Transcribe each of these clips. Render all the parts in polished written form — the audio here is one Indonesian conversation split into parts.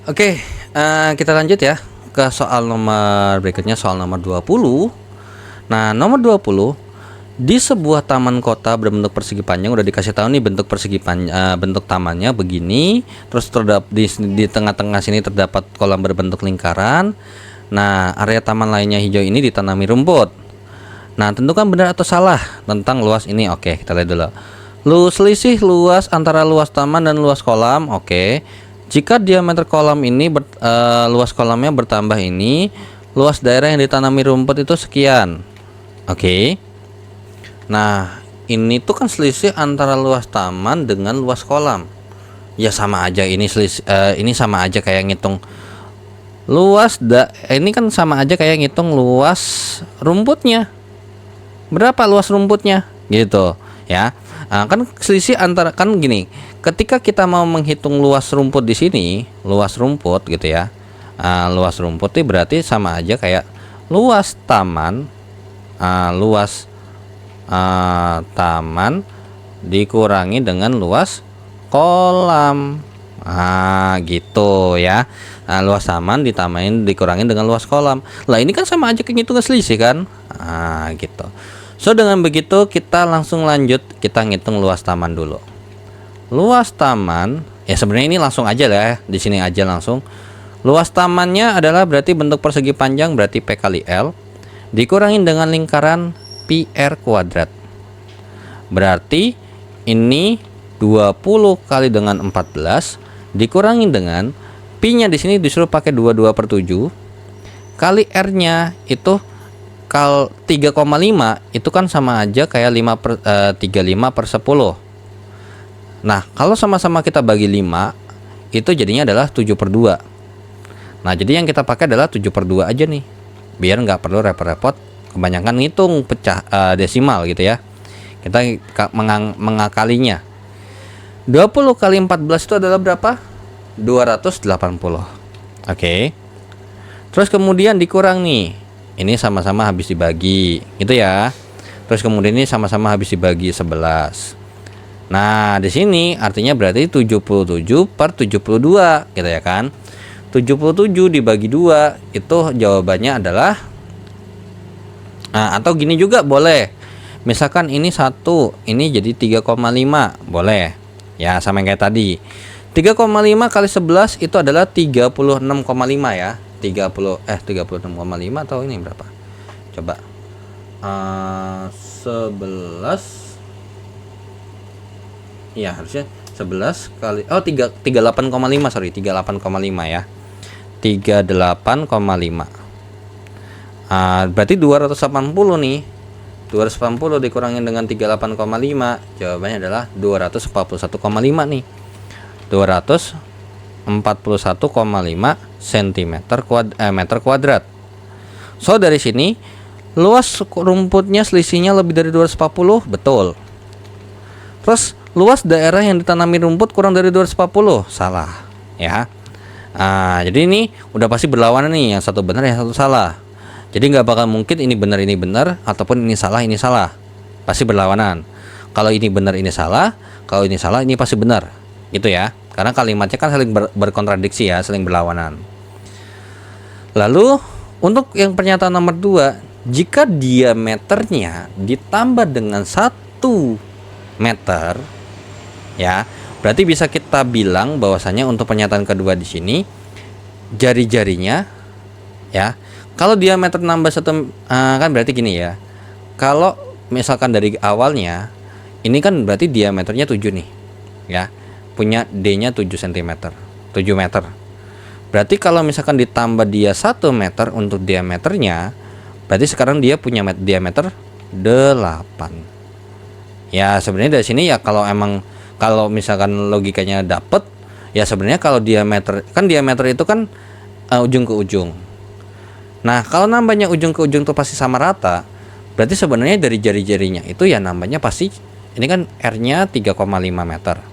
Oke, kita lanjut ya ke soal nomor berikutnya, soal nomor 20. Nah, nomor 20, di sebuah taman kota berbentuk persegi panjang, udah dikasih tahu nih bentuk bentuk tamannya begini. Terus di tengah-tengah sini terdapat kolam berbentuk lingkaran. Nah, area taman lainnya hijau ini ditanami rumput. Nah, tentukan benar atau salah tentang luas ini. Oke, kita lihat dulu. Selisih luas antara luas taman dan luas kolam. Oke. Jika diameter kolam ini luas kolamnya bertambah ini, luas daerah yang ditanami rumput itu sekian. Oke. Nah, ini tuh kan selisih antara luas taman dengan luas kolam. Ya sama aja, ini sama aja kayak ngitung ini kan sama aja kayak ngitung luas rumputnya. Berapa luas rumputnya? Gitu, ya. Kan selisih antara, kan gini, ketika kita mau menghitung luas rumput di sini, luas rumput gitu ya. Luas rumput itu berarti sama aja kayak luas taman, taman dikurangi dengan luas kolam. Gitu ya. Luas taman dikurangi dengan luas kolam. Lah ini kan sama aja kayak ngitung selisih kan? Gitu. So dengan begitu kita langsung lanjut, kita ngitung luas taman dulu. Luas taman ya sebenarnya ini langsung aja lah ya, di sini aja langsung. Luas tamannya adalah berarti bentuk persegi panjang, berarti P kali L dikurangin dengan lingkaran pi R kuadrat. Berarti ini 20 kali dengan 14 dikurangin dengan pi-nya di sini disuruh pakai 22/7 kali R-nya itu 3,5 itu kan sama aja kayak 35/10. Nah, kalau sama-sama kita bagi 5 itu jadinya adalah 7/2. Nah, jadi yang kita pakai adalah 7/2 aja nih. Biar nggak perlu repot-repot kebanyakan ngitung desimal gitu ya. Kita mengakalinya. 20 kali 14 itu adalah berapa? 280. Oke. Terus kemudian dikurang nih. Ini sama-sama habis dibagi, gitu ya. Terus kemudian ini sama-sama habis dibagi 11. Nah, di sini artinya berarti 77/72 gitu ya kan. 77 dibagi 2 itu jawabannya adalah atau gini juga boleh. Misalkan ini 1, ini jadi 3,5, boleh. Ya, sama yang kayak tadi. 3,5 kali 11 itu adalah 36,5 ya. 36,5 atau ini berapa? Coba. 11. Ya, harusnya 11 kali 38,5, sorry, 38,5 ya. 38,5. Berarti 280 nih. 280 dikurangin dengan 38,5, jawabannya adalah 241,5 nih. 241,5 meter kuadrat. So dari sini luas rumputnya selisihnya lebih dari 240, betul. Terus luas daerah yang ditanami rumput kurang dari 240, salah ya. Jadi ini udah pasti berlawanan nih, yang satu benar yang satu salah. Jadi nggak bakal mungkin ini benar ataupun ini salah pasti berlawanan. Kalau ini benar ini salah, kalau ini salah ini pasti benar, gitu ya. Karena kalimatnya kan saling berkontradiksi ya, saling berlawanan. Lalu untuk yang pernyataan nomor 2, jika diameternya ditambah dengan 1 meter ya, berarti bisa kita bilang bahwasanya untuk pernyataan kedua di sini jari-jarinya ya, kalau diameter nambah 1 kan berarti gini ya. Kalau misalkan dari awalnya ini kan berarti diameternya 7 nih ya. Punya D-nya 7 cm, 7 meter. Berarti kalau misalkan ditambah dia 1 meter untuk diameternya, berarti sekarang dia punya diameter 8. Ya, sebenarnya dari sini ya kalau misalkan logikanya dapet, ya sebenarnya kalau diameter itu kan ujung ke ujung. Nah, kalau nambahnya ujung ke ujung tuh pasti sama rata. Berarti sebenarnya dari jari-jarinya itu ya nambahnya pasti, ini kan R-nya 3,5 meter.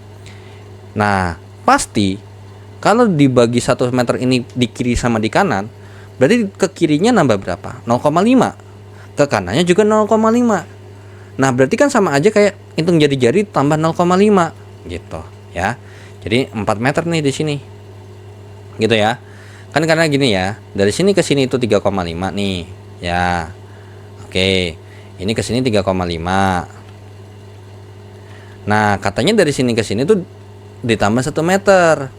Nah, pasti kalau dibagi 1 meter ini di kiri sama di kanan, berarti ke kirinya nambah berapa? 0,5. Ke kanannya juga 0,5. Nah, berarti kan sama aja kayak hitung jari-jari tambah 0,5 gitu ya. Jadi 4 meter nih di sini. gitu ya. Kan karena gini ya, dari sini ke sini itu 3,5 nih ya. Oke, ini ke sini 3,5. Nah, katanya dari sini ke sini tuh ditambah 1 meter.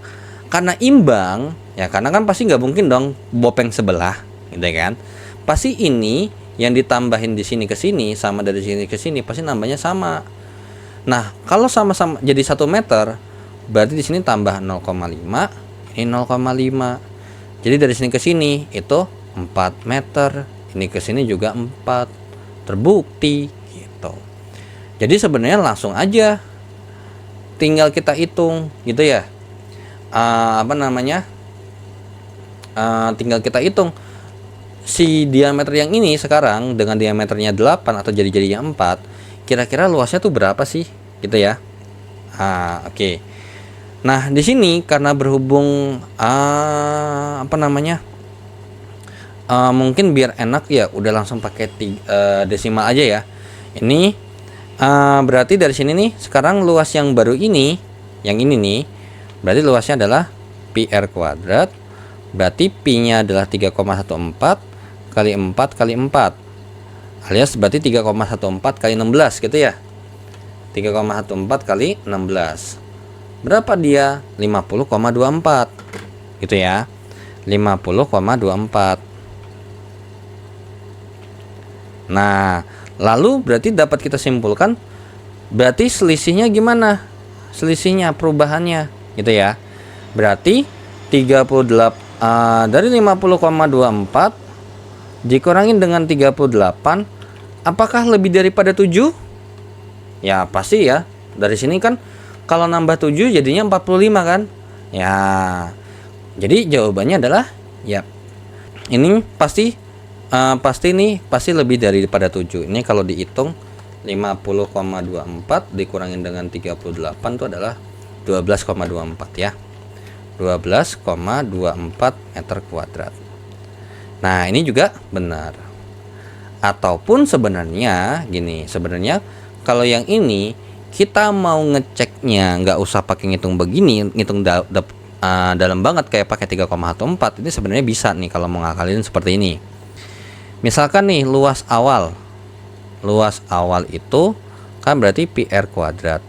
Karena imbang, ya karena kan pasti nggak mungkin dong bopeng sebelah, gitu kan. Pasti ini yang ditambahin di sini ke sini sama dari sini ke sini pasti nambahnya sama. Nah, kalau sama-sama jadi 1 meter, berarti di sini tambah 0,5, ini 0,5. Jadi dari sini ke sini itu 4 meter, ini ke sini juga 4. Terbukti gitu. Jadi sebenarnya langsung aja tinggal kita hitung gitu ya. Tinggal kita hitung si diameter yang ini sekarang dengan diameternya 8 atau jadi-jadinya 4, kira-kira luasnya tuh berapa sih gitu ya. Oke. Nah, di sini karena berhubung mungkin biar enak ya udah langsung pakai desimal aja ya. Ini berarti dari sini nih sekarang luas yang baru ini, yang ini nih, berarti luasnya adalah pi r kuadrat. Berarti pi-nya adalah 3,14 kali 4 kali 4, alias berarti 3,14 kali 16 gitu ya. 3,14 kali 16 berapa dia? 50,24 gitu ya. 50,24. Nah, lalu berarti dapat kita simpulkan berarti selisihnya gimana? Selisihnya, perubahannya gitu ya. Berarti 38 dari 50,24 dikurangin dengan 38, apakah lebih daripada 7? Ya pasti ya. Dari sini kan kalau nambah 7 jadinya 45 kan? Ya. Jadi jawabannya adalah ya ini pasti lebih daripada 7. Ini kalau dihitung 50,24 dikurangin dengan 38 itu adalah 12,24 ya. 12,24 meter kuadrat. Nah, ini juga benar. Ataupun sebenarnya gini, sebenarnya kalau yang ini kita mau ngeceknya nggak usah pakai ngitung begini, ngitung dalam banget kayak pakai 3,14, ini sebenarnya bisa nih kalau mau ngakalin seperti ini. Misalkan nih luas awal itu kan berarti pi r kuadrat.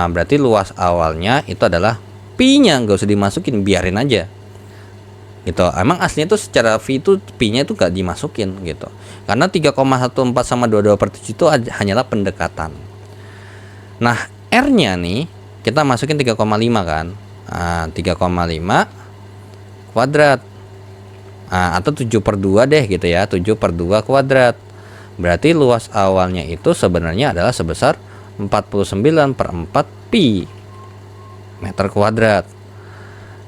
Berarti luas awalnya itu adalah pi-nya, nggak usah dimasukin, biarin aja gitu. Emang aslinya tuh secara V itu pi-nya itu nggak dimasukin gitu, karena 3,14 sama 22/7 itu hanyalah pendekatan. Nah, R-nya nih kita masukin 3,5 kan. 3,5 kuadrat, atau 7/2 deh gitu ya, 7/2 kuadrat. Berarti luas awalnya itu sebenarnya adalah sebesar 49/4 pi meter kuadrat.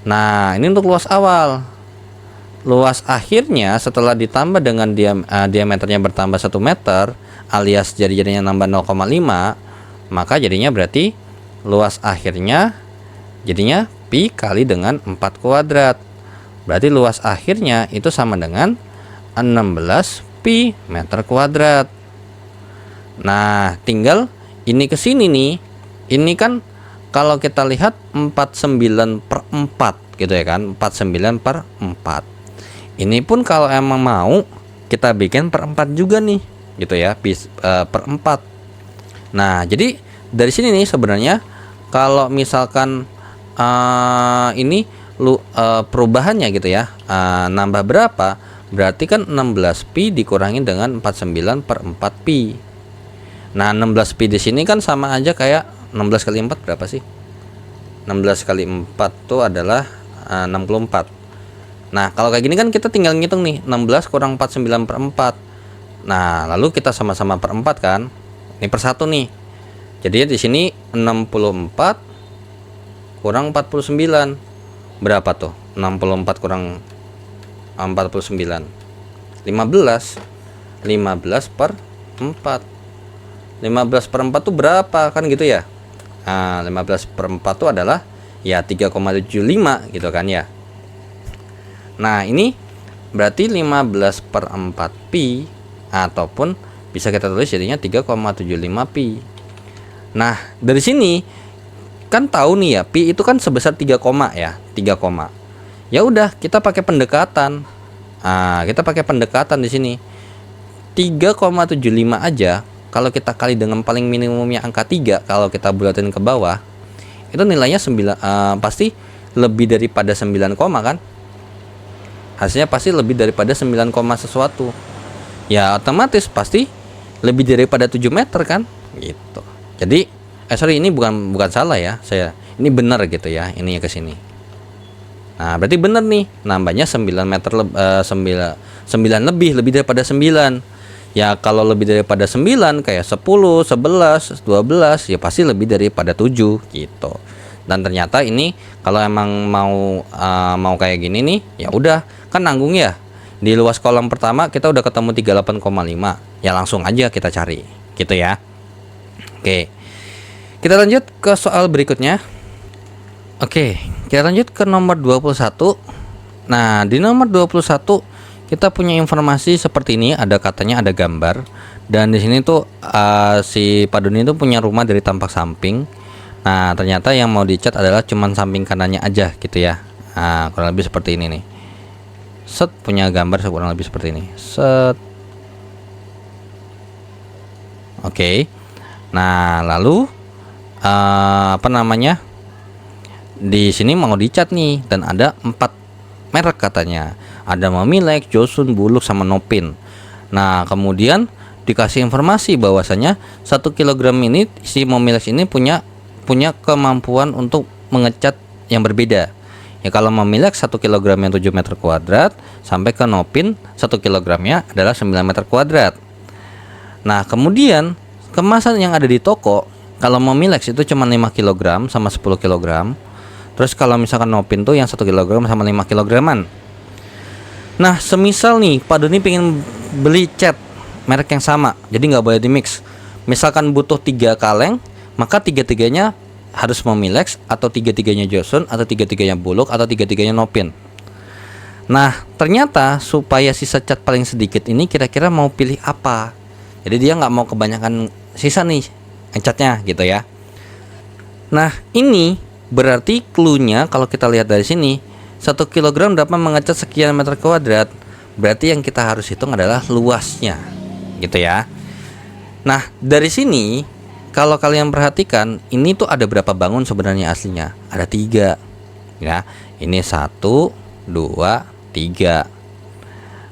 Nah, ini untuk luas awal. Luas akhirnya setelah ditambah dengan diameternya bertambah 1 meter, alias jadinya nambah 0,5, maka jadinya berarti luas akhirnya jadinya pi kali dengan 4 kuadrat. Berarti luas akhirnya itu sama dengan 16 pi meter kuadrat. Nah, tinggal ini ke sini nih. Ini kan kalau kita lihat 49/4 gitu ya kan, 49/4. Ini pun kalau emang mau kita bikin per 4 juga nih gitu ya, per 4. Nah, jadi dari sini nih sebenarnya kalau misalkan ini perubahannya gitu ya, nambah berapa, berarti kan 16 pi dikurangin dengan 49/4 pi. Nah, 16 pi di sini kan sama aja kayak 16 kali 4 berapa sih? 16 kali 4 itu adalah 64. Nah, kalau kayak gini kan kita tinggal ngitung nih, 16 kurang 49/4. Nah, lalu kita sama-sama per 4 kan. Ini per 1 nih. Jadi di sini 64 kurang 49. Berapa tuh? 64 kurang 49. 15. 15/4. 15/4 tuh berapa kan gitu ya? 15/4 itu adalah ya 3,75 gitu kan ya. Nah, ini berarti 15/4 pi, ataupun bisa kita tulis jadinya 3,75 pi. Nah, dari sini kan tahu nih ya, pi itu kan sebesar 3, ya, 3, Ya udah, kita pakai pendekatan. Kita pakai pendekatan di sini. 3,75 aja kalau kita kali dengan paling minimumnya angka 3, kalau kita bulatin ke bawah, itu nilainya 9, pasti lebih daripada 9, kan? Hasilnya pasti lebih daripada 9, sesuatu. Ya otomatis pasti lebih daripada 7 meter kan? Gitu. Jadi sorry, ini bukan salah ya. Ini benar gitu ya. Ininya ke sini. Nah, berarti benar nih. Nambahnya 9 meter 9 lebih daripada 9. Ya kalau lebih daripada 9 kayak 10, 11, 12 ya pasti lebih daripada 7 gitu. Dan ternyata ini kalau emang mau kayak gini nih, ya udah, kan nanggung ya. Di luas kolam pertama kita udah ketemu 38,5. Ya langsung aja kita cari gitu ya. Oke. Kita lanjut ke soal berikutnya. Oke, kita lanjut ke nomor 21. Nah, di nomor 21 kita punya informasi seperti ini, ada katanya ada gambar, dan di sini tuh si Pak Doni itu punya rumah dari tampak samping. Nah, ternyata yang mau dicat adalah cuman samping kanannya aja gitu ya. Nah, kurang lebih seperti ini nih. Set, punya gambar kurang lebih seperti ini. Set. Oke. Nah, lalu apa namanya? Di sini mau dicat nih, dan ada 4 merek katanya. Ada Momilex, Josun, Buluk, sama Nopin. Nah, kemudian dikasih informasi bahwasanya 1 kg ini si Momilex ini punya kemampuan untuk mengecat yang berbeda. Ya kalau Momilex 1 kg yang 7 meter kuadrat, sampai ke Nopin 1 kg-nya adalah 9 meter kuadrat. Nah, kemudian kemasan yang ada di toko, kalau Momilex itu cuma 5 kg sama 10 kg. Terus kalau misalkan Nopin tuh yang 1 kg sama 5 kg-an. Nah, semisal nih Pak Doni pengen beli cat merek yang sama, jadi nggak boleh di mix. Misalkan butuh 3 kaleng, maka 3-3-nya harus Momilex, atau 3-3-nya Josun, atau 3-3-nya Buluk, atau 3-3-nya Nopin. Nah, ternyata supaya sisa cat paling sedikit ini kira-kira mau pilih apa? Jadi dia nggak mau kebanyakan sisa nih catnya gitu ya. Nah, ini berarti clue-nya kalau kita lihat dari sini, 1 kg dapat mengecat sekian meter kuadrat. Berarti yang kita harus hitung adalah luasnya gitu ya. Nah, dari sini kalau kalian perhatikan, ini tuh ada berapa bangun sebenarnya aslinya? Ada 3 ya. Ini 1, 2, 3.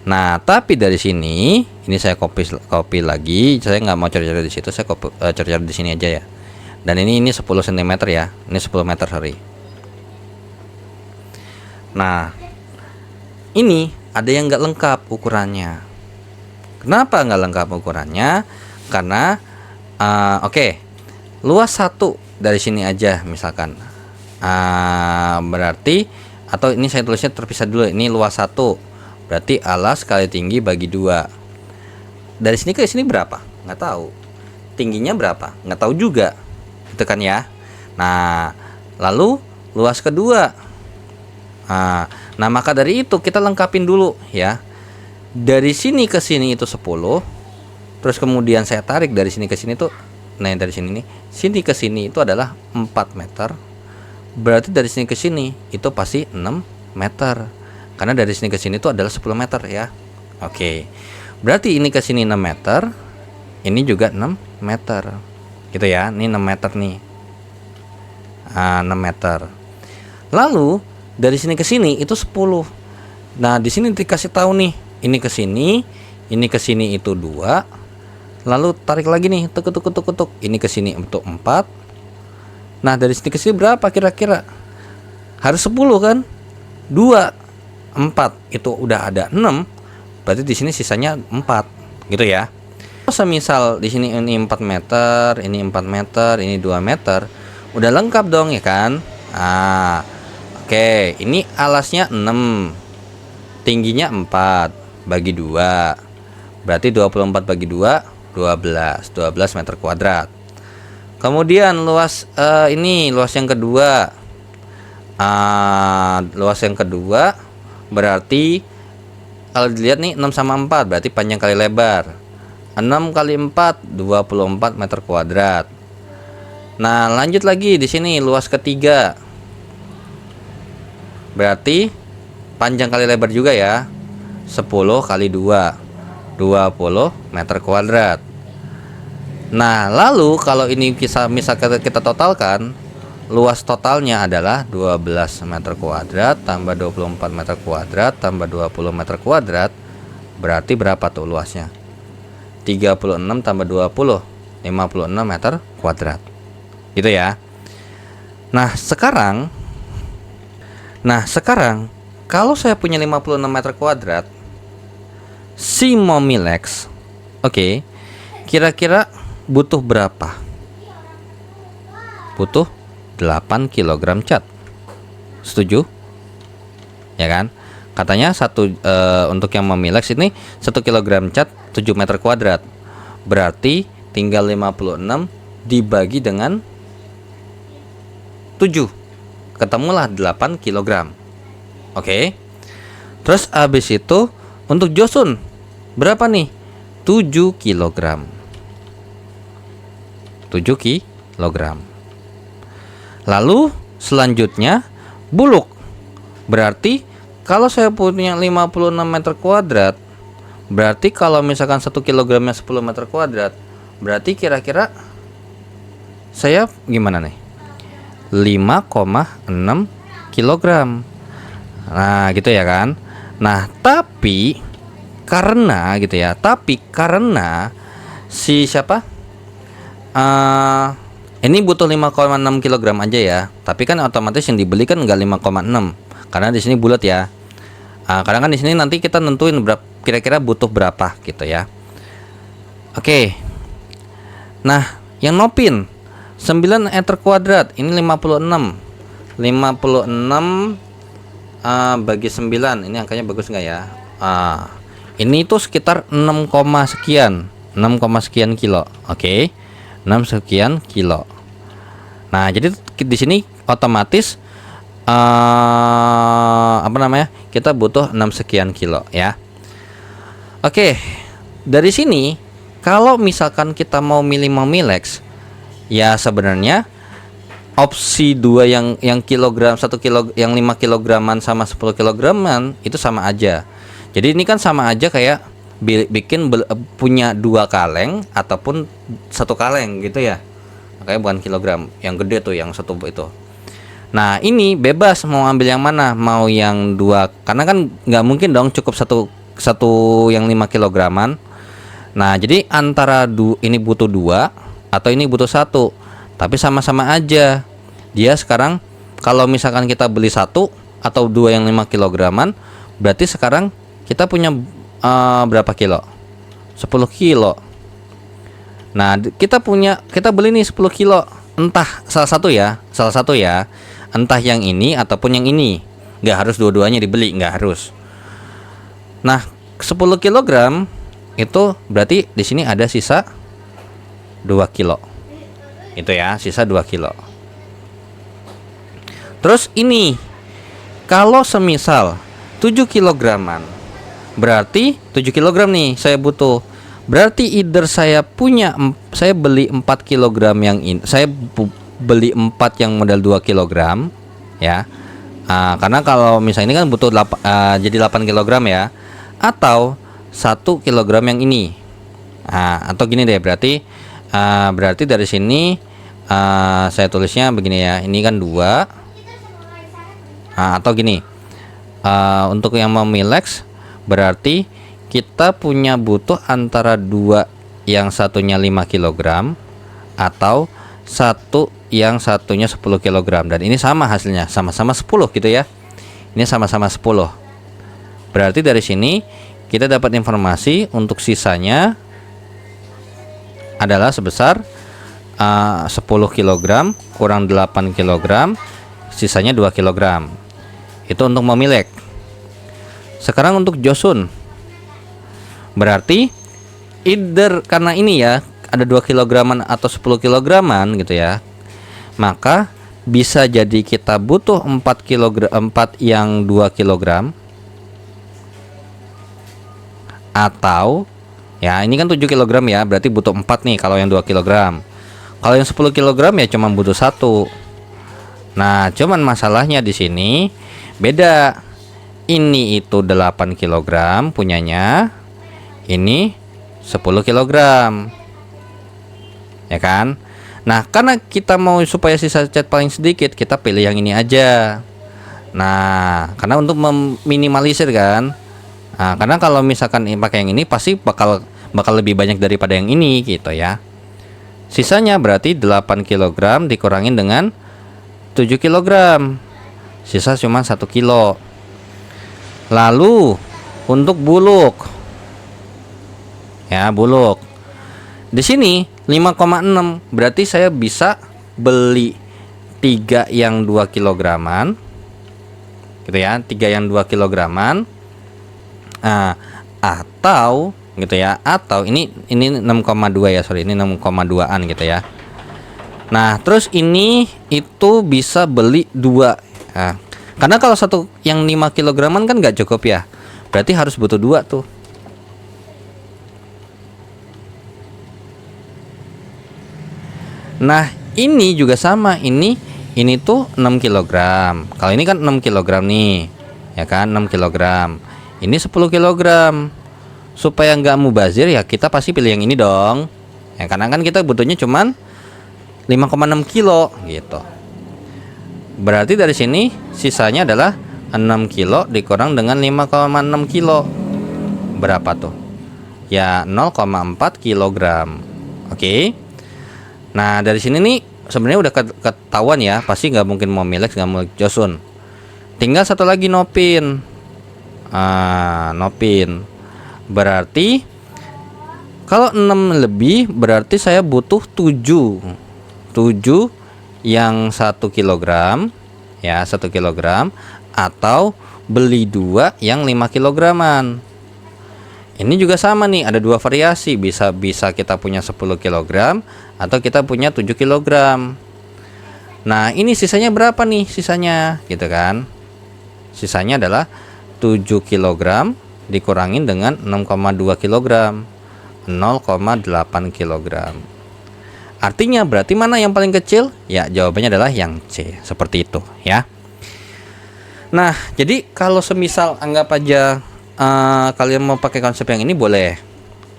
Nah, tapi dari sini, ini saya copy lagi. Saya nggak mau cari-cari di situ, saya cari-cari di sini aja ya. Dan ini 10 cm ya. Ini 10 meter, sorry. Nah, ini ada yang nggak lengkap ukurannya. Kenapa nggak lengkap ukurannya? Karena oke, luas 1 dari sini aja misalkan. Berarti, atau ini saya tulisnya terpisah dulu. Ini luas 1, berarti alas kali tinggi bagi 2. Dari sini ke sini berapa? Nggak tahu. Tingginya berapa? Nggak tahu juga. Itu kan ya. Nah, lalu luas kedua. Nah, maka dari itu kita lengkapin dulu ya. Dari sini ke sini itu 10. Terus kemudian saya tarik dari sini ke sini tuh. Nah, dari sini nih, sini ke sini itu adalah 4 meter. Berarti dari sini ke sini itu pasti 6 meter. Karena dari sini ke sini itu adalah 10 meter ya. Oke. Berarti ini ke sini 6 meter. Ini juga 6 meter. Gitu ya. Ini 6 meter nih. 6 meter. Lalu dari sini ke sini itu 10. Nah, di sini dikasih tahu nih, ini ke sini itu 2. Lalu tarik lagi nih, tuk. Ini ke sini untuk 4. Nah, dari sini ke sini berapa kira-kira? Harus 10 kan? 2, 4 itu udah ada 6. Berarti di sini sisanya 4, gitu ya. Semisal di sini ini 4 meter, ini 4 meter, ini 2 meter, udah lengkap dong ya kan? Oke, ini alasnya 6, tingginya 4 bagi 2, berarti 24 bagi 2, 12 meter kuadrat. Kemudian luas luas yang kedua. Luas yang kedua berarti kalau dilihat nih 6 sama 4 berarti panjang kali lebar. 6 kali 4 24 meter kuadrat. Nah, lanjut lagi di sini luas ketiga. Berarti panjang kali lebar juga ya. 10 kali 2, 20 meter kuadrat. Nah, lalu kalau ini misalkan kita totalkan, luas totalnya adalah 12 meter kuadrat tambah 24 meter kuadrat tambah 20 meter kuadrat. Berarti berapa tuh luasnya? 36 tambah 20, 56 meter kuadrat. Gitu ya. Nah, sekarang kalau saya punya 56 meter kuadrat, si Momilex, oke, kira-kira butuh berapa? Butuh 8 kg cat. Setuju? Ya kan? Katanya untuk yang Momilex ini 1 kg cat 7 meter kuadrat. Berarti tinggal 56 dibagi dengan 7. Ketemulah 8 kg. Oke. Terus habis itu untuk Josun berapa nih? 7 kg. 7 kg. Lalu selanjutnya Buluk. Berarti kalau saya punya 56 meter kuadrat, berarti kalau misalkan 1 kilogramnya 10 meter kuadrat, berarti kira-kira saya gimana nih? 5,6 kilogram. Nah, gitu ya kan? Nah, tapi karena si siapa? Ini butuh 5,6 kilogram aja ya. Tapi kan otomatis yang dibeli kan enggak 5,6. Karena di sini bulat ya. Karena kan di sini nanti kita nentuin kira-kira butuh berapa gitu ya. Oke. Nah, yang Nopin 9 meter kuadrat ini 56. 56 bagi 9, ini angkanya bagus nggak ya? Ini tuh sekitar 6, sekian 6, sekian kilo. Oke. 6 sekian kilo. Nah, jadi di sini otomatis kita butuh 6 sekian kilo ya. Oke. Dari sini kalau misalkan kita mau milih Momilex, ya sebenarnya opsi 2 yang kilogram 1 kilo yang 5 kilograman sama 10 kilograman itu sama aja. Jadi ini kan sama aja kayak bikin punya 2 kaleng ataupun 1 kaleng gitu ya. Makanya bukan kilogram, yang gede tuh yang 1 itu. Nah, ini bebas mau ambil yang mana, mau yang 2, karena kan nggak mungkin dong cukup satu yang 5 kilograman. Nah, jadi antara ini butuh 2 atau ini butuh 1. Tapi sama-sama aja. Dia sekarang kalau misalkan kita beli 1 atau 2 yang 5 kilograman, berarti sekarang kita punya berapa kilo? 10 kilo. Nah, kita beli nih 10 kilo. Entah salah satu ya. Entah yang ini ataupun yang ini. Nggak harus dua-duanya dibeli, nggak harus. Nah, 10 kilogram itu berarti di sini ada sisa 2 kilo. Itu ya, sisa 2 kilo. Terus ini kalau semisal 7 kilograman, berarti 7 kilogram nih saya butuh. Berarti either saya beli 4 kilogram yang ini, saya beli 4 yang modal 2 kilogram ya. Karena kalau misalnya ini kan butuh jadi 8 kilogram ya. Atau 1 kilogram yang ini. Atau gini deh, berarti dari sini saya tulisnya begini ya. Ini kan 2. Atau gini. Untuk yang Momilex berarti kita punya butuh antara 2 yang satunya 5 kg atau 1 yang satunya 10 kg. Dan ini sama hasilnya, sama-sama 10 gitu ya. Ini sama-sama 10. Berarti dari sini kita dapat informasi untuk sisanya adalah sebesar 10 kg kurang 8 kg, sisanya 2 kg. Itu untuk Momilex. Sekarang untuk Josun, berarti either karena ini ya ada 2 kilograman atau 10 kilograman gitu ya, maka bisa jadi kita butuh 4 yang 2 kilogram, atau ya ini kan 7 kilogram ya, berarti butuh 4 nih kalau yang 2 kilogram. Kalau yang 10 kilogram ya cuma butuh 1. Nah, cuman masalahnya di sini beda. ini itu 8 kilogram punyanya, ini 10 kilogram, ya kan? Nah, karena kita mau supaya sisa cat paling sedikit, kita pilih yang ini aja. Nah, karena untuk meminimalisir kan. Nah, karena kalau misalkan pakai yang ini pasti bakal lebih banyak daripada yang ini gitu ya. Sisanya berarti 8 kilogram dikurangin dengan 7 kilogram. Sisa cuma 1 kilo. Lalu untuk buluk. Ya, buluk. Di sini 5,6 berarti saya bisa beli 3 yang 2 kilograman. Gitu ya, 3 yang 2 kilograman. Nah, atau gitu ya, atau ini 6,2 ya, sorry, ini 6,2an gitu ya. Nah, terus ini itu bisa beli 2. Nah, karena kalau satu yang 5 kilograman kan nggak cukup ya. Berarti harus butuh 2 tuh. Nah, ini juga sama. Ini tuh 6 kilogram. Kalau ini kan 6 kilogram nih. Ya kan, 6 kilogram. Ini 10 kilogram. Supaya nggak mubazir ya kita pasti pilih yang ini dong. Ya, karena kan kita butuhnya cuman 5,6 kilo gitu. Berarti dari sini sisanya adalah 6 kilo dikurang dengan 5,6 kilo. Berapa tuh? Ya 0,4 kilogram. Oke. Nah, dari sini nih sebenarnya udah ketahuan ya, pasti nggak mungkin mau Momilex, nggak mau Josun. Tinggal satu lagi Nopin. Nopin. Berarti kalau 6 lebih berarti saya butuh 7. 7 yang 1 kilogram ya, 1 kilogram, atau beli 2 yang 5 kilograman. Ini juga sama nih, ada 2 variasi, bisa kita punya 10 kilogram atau kita punya 7 kilogram. Nah, ini sisanya berapa nih sisanya gitu kan? Sisanya adalah 7 kilogram dikurangin dengan 6,2 kilogram, 0,8 kilogram. Artinya berarti mana yang paling kecil? Ya, jawabannya adalah yang C, seperti itu ya. Nah, jadi kalau semisal anggap aja kalian mau pakai konsep yang ini boleh,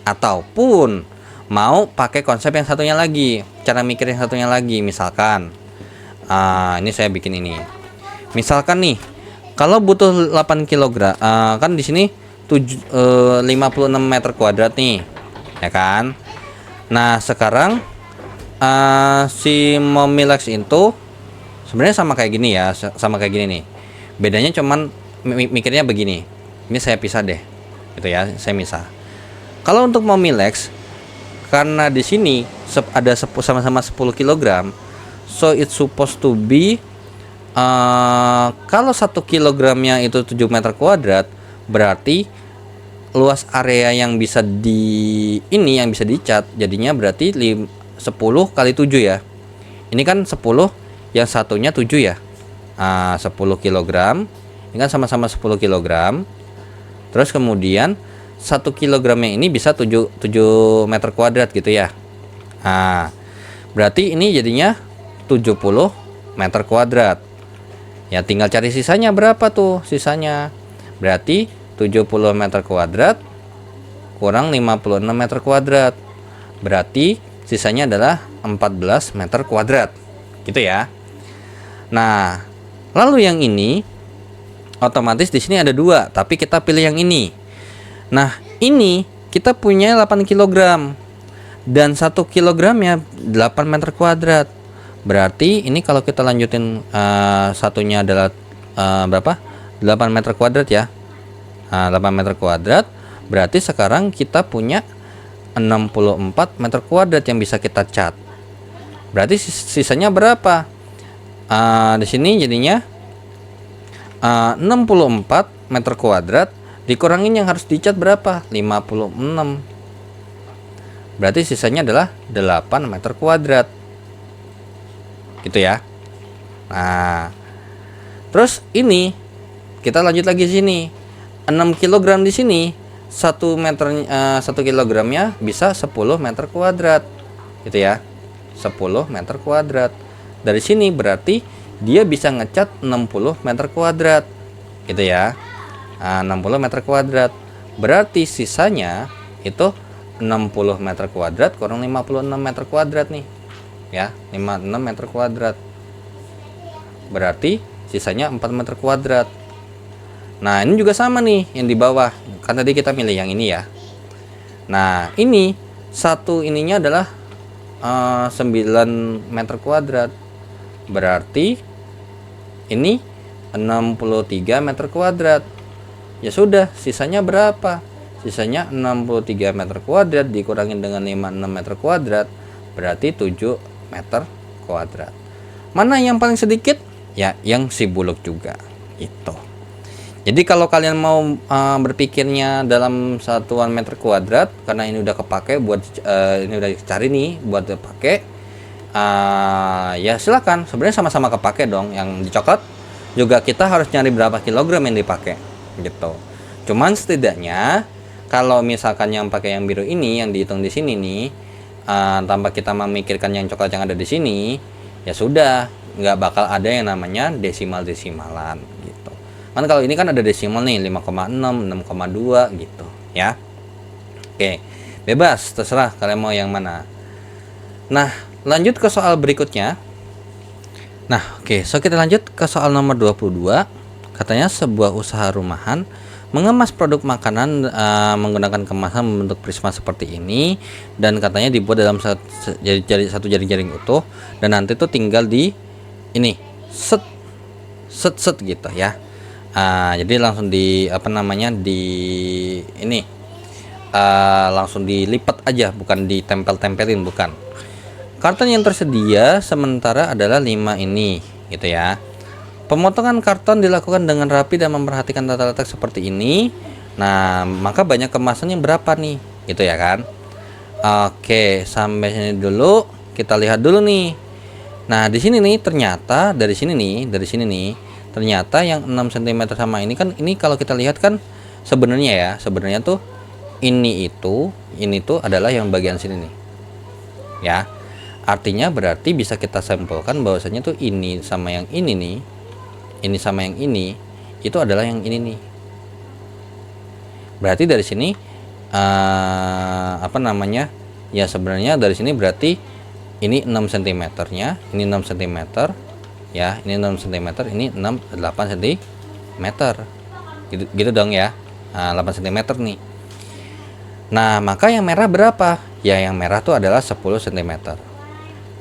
ataupun mau pakai konsep yang satunya lagi, cara mikir yang satunya lagi. Misalkan ini saya bikin ini. Misalkan nih, kalau butuh 8 kg, kan di sini 56 meter kuadrat nih, ya kan? Nah, sekarang si Momilex itu sebenarnya sama kayak gini ya, sama kayak gini nih. Bedanya cuman mikirnya begini. Ini saya pisah deh, gitu ya, saya misah. Kalau untuk Momilex, karena di sini ada sama-sama 10 kg, so it's supposed to be kalau 1 kilogramnya itu 7 meter kuadrat, berarti luas area yang bisa yang bisa dicat jadinya berarti 10 kali 7 ya. Ini kan 10, yang satunya 7 ya. 10 kilogram. Ini kan sama-sama 10 kilogram. Terus kemudian 1 kilogramnya ini bisa 7 meter kuadrat gitu ya. Berarti ini jadinya 70 meter kuadrat. Ya, tinggal cari sisanya berapa tuh sisanya. Berarti 70 meter kuadrat kurang 56 meter kuadrat. Berarti sisanya adalah 14 meter kuadrat. Gitu ya. Nah, lalu yang ini otomatis di sini ada 2, tapi kita pilih yang ini. Nah, ini kita punya 8 kg dan 1 kilogramnya 8 meter kuadrat. Berarti ini kalau kita lanjutin satunya adalah berapa? 8 meter kuadrat ya. 8 meter kuadrat. Berarti sekarang kita punya 64 meter kuadrat yang bisa kita cat. Berarti sisanya berapa? Di sini jadinya 64 meter kuadrat dikurangin yang harus dicat berapa? 56. Berarti sisanya adalah 8 meter kuadrat. Gitu ya. Nah, terus ini kita lanjut lagi sini. 6 kg di sini 1 kilogramnya bisa 10 meter kuadrat. Gitu ya. 10 meter kuadrat. Dari sini berarti dia bisa ngecat 60 meter kuadrat gitu ya. 60 meter kuadrat. Berarti sisanya itu 60 meter kuadrat kurang 56 meter kuadrat nih. Ya, 56 meter kuadrat. Berarti sisanya 4 meter kuadrat. Nah, ini juga sama nih yang di bawah. Kan tadi kita milih yang ini ya. Nah, ini satu ininya adalah 9 meter kuadrat. Berarti ini 63 meter kuadrat. Ya sudah, sisanya berapa? Sisanya 63 meter kuadrat dikurangin dengan 56 meter kuadrat, berarti 7 meter kuadrat. Mana yang paling sedikit? Ya, yang si buluk juga. Itu. Jadi kalau kalian mau berpikirnya dalam satuan meter kuadrat, karena ini udah kepake buat ini udah dicari nih buat dipakai, ya silakan. Sebenarnya sama-sama kepake dong. Yang di coklat juga kita harus nyari berapa kilogram yang dipakai, gitu. Cuman setidaknya kalau misalkan yang pakai yang biru ini yang dihitung di sini nih, tanpa kita memikirkan yang coklat yang ada di sini, ya sudah, nggak bakal ada yang namanya desimalan gitu. Kan kalau ini kan ada desimal nih 5,6, 6,2 gitu ya. Oke, bebas terserah kalian mau yang mana. Nah, lanjut ke soal berikutnya. Nah, oke, so kita lanjut ke soal nomor 22. Katanya sebuah usaha rumahan mengemas produk makanan menggunakan kemasan membentuk prisma seperti ini, dan katanya dibuat dalam satu jaring-jaring utuh, dan nanti tuh tinggal di ini set gitu ya. Jadi langsung di ini langsung dilipat aja, bukan ditempel-tempelin, bukan. Karton yang tersedia sementara adalah 5 ini gitu ya. Pemotongan karton dilakukan dengan rapi dan memperhatikan tata letak seperti ini. Nah, maka banyak kemasan yang berapa nih gitu ya kan. Oke, sampai sini dulu. Kita lihat dulu nih. Nah, di sini nih ternyata dari sini nih ternyata yang 6 cm sama ini kan, ini kalau kita lihat kan sebenarnya tuh ini tuh adalah yang bagian sini nih. Ya. Artinya berarti bisa kita sampulkan bahwasanya tuh ini sama yang ini nih, ini sama yang ini itu adalah yang ini nih. Berarti dari sini ya sebenarnya dari sini berarti ini 6 cm nya, ini 6 cm ya, ini 6 cm, ini 8 cm gitu dong ya. 8 cm nih. Nah, maka yang merah berapa? Ya, yang merah tuh adalah 10 cm.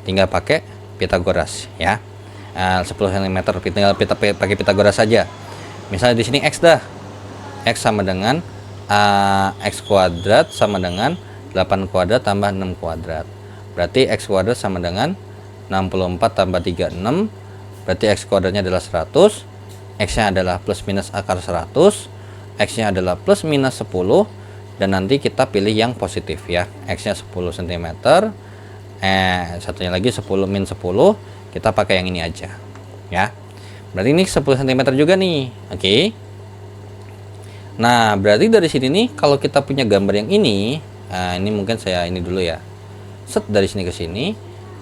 Tinggal pakai Pitagoras ya. 10 cm tinggal pakai Pitagoras saja. Misalnya di sini X dah. X sama dengan X kuadrat sama dengan 8 kuadrat tambah 6 kuadrat. Berarti X kuadrat sama dengan 64 tambah 36. Berarti X kuadratnya adalah 100. X-nya adalah plus minus akar 100. X-nya adalah plus minus 10. Dan nanti kita pilih yang positif ya. X-nya 10 cm. Satunya lagi 10 min 10. Kita pakai yang ini aja ya. Berarti ini 10 cm juga nih. Oke. Nah, berarti dari sini nih kalau kita punya gambar yang ini, ini mungkin saya ini dulu ya. Set dari sini ke sini,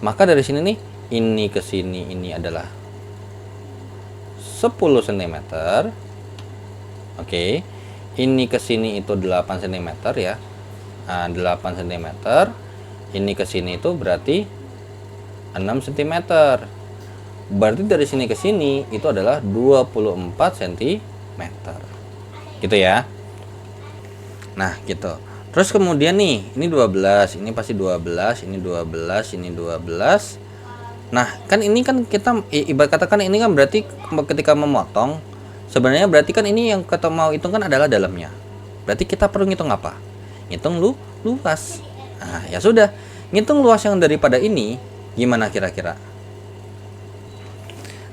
maka dari sini nih ini ke sini ini adalah 10 cm. Oke. Ini ke sini itu 8 cm ya. 8 cm. Ini ke sini itu berarti 6 cm. Berarti dari sini ke sini itu adalah 24 cm. Gitu ya. Nah, gitu. Terus kemudian nih, ini 12, ini pasti 12, ini 12, ini 12. Nah, kan ini kan kita ibarat katakan ini kan berarti ketika memotong, sebenarnya berarti kan ini yang kita mau hitung kan adalah dalamnya. Berarti kita perlu ngitung apa? Ngitung luas. Nah, ya sudah. Ngitung luas yang daripada ini gimana kira-kira?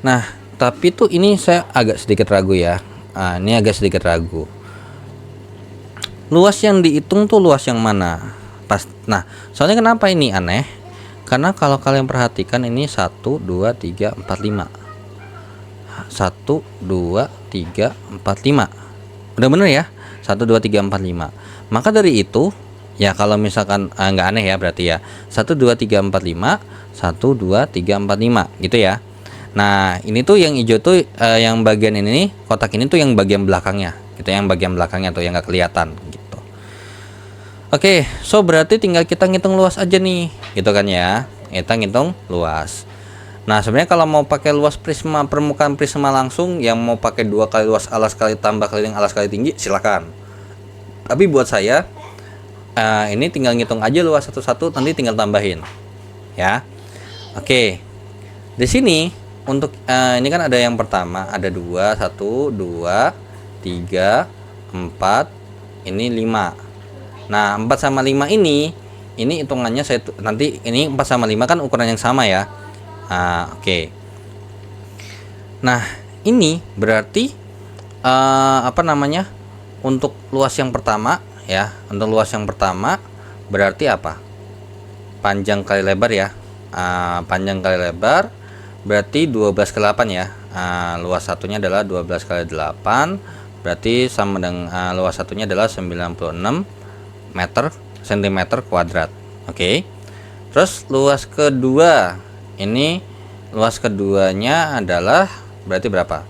Nah, tapi tuh ini saya agak sedikit ragu ya. Ini agak sedikit ragu. Luas yang dihitung tuh luas yang mana? Nah, soalnya kenapa ini aneh? Karena kalau kalian perhatikan ini 1, 2, 3, 4, 5. 1, 2, 3, 4, 5. Udah bener ya? 1, 2, 3, 4, 5. Maka dari itu, ya kalau misalkan nggak aneh ya berarti ya. 1, 2, 3, 4, 5. 1, 2, 3, 4, 5 gitu ya. Nah, ini tuh yang hijau tuh yang bagian ini nih, kotak ini tuh yang bagian belakangnya. Kita yang bagian belakangnya tuh yang nggak kelihatan gitu. Oke, so berarti tinggal kita ngitung luas aja nih, gitu kan ya. Kita ngitung luas. Nah, sebenarnya kalau mau pakai luas prisma, permukaan prisma langsung, yang mau pakai 2 kali luas alas kali tambah keliling alas kali tinggi, silakan. Tapi buat saya, ini tinggal ngitung aja luas satu-satu, nanti tinggal tambahin, ya. Oke, di sini untuk ini kan ada yang pertama, ada 2, 1, 2, 3, 4, ini 5. Nah, 4 sama 5 ini hitungannya saya nanti ini 4 sama 5 kan ukuran yang sama ya. Oke. Nah, ini berarti apa namanya? Untuk luas yang pertama ya. Untuk luas yang pertama berarti apa? Panjang kali lebar ya. Panjang kali lebar berarti 12 kali 8 ya. Luas satunya adalah 12 kali 8, berarti sama dengan luas satunya adalah 96 meter cm². Oke. Terus luas kedua, ini luas keduanya adalah berarti berapa?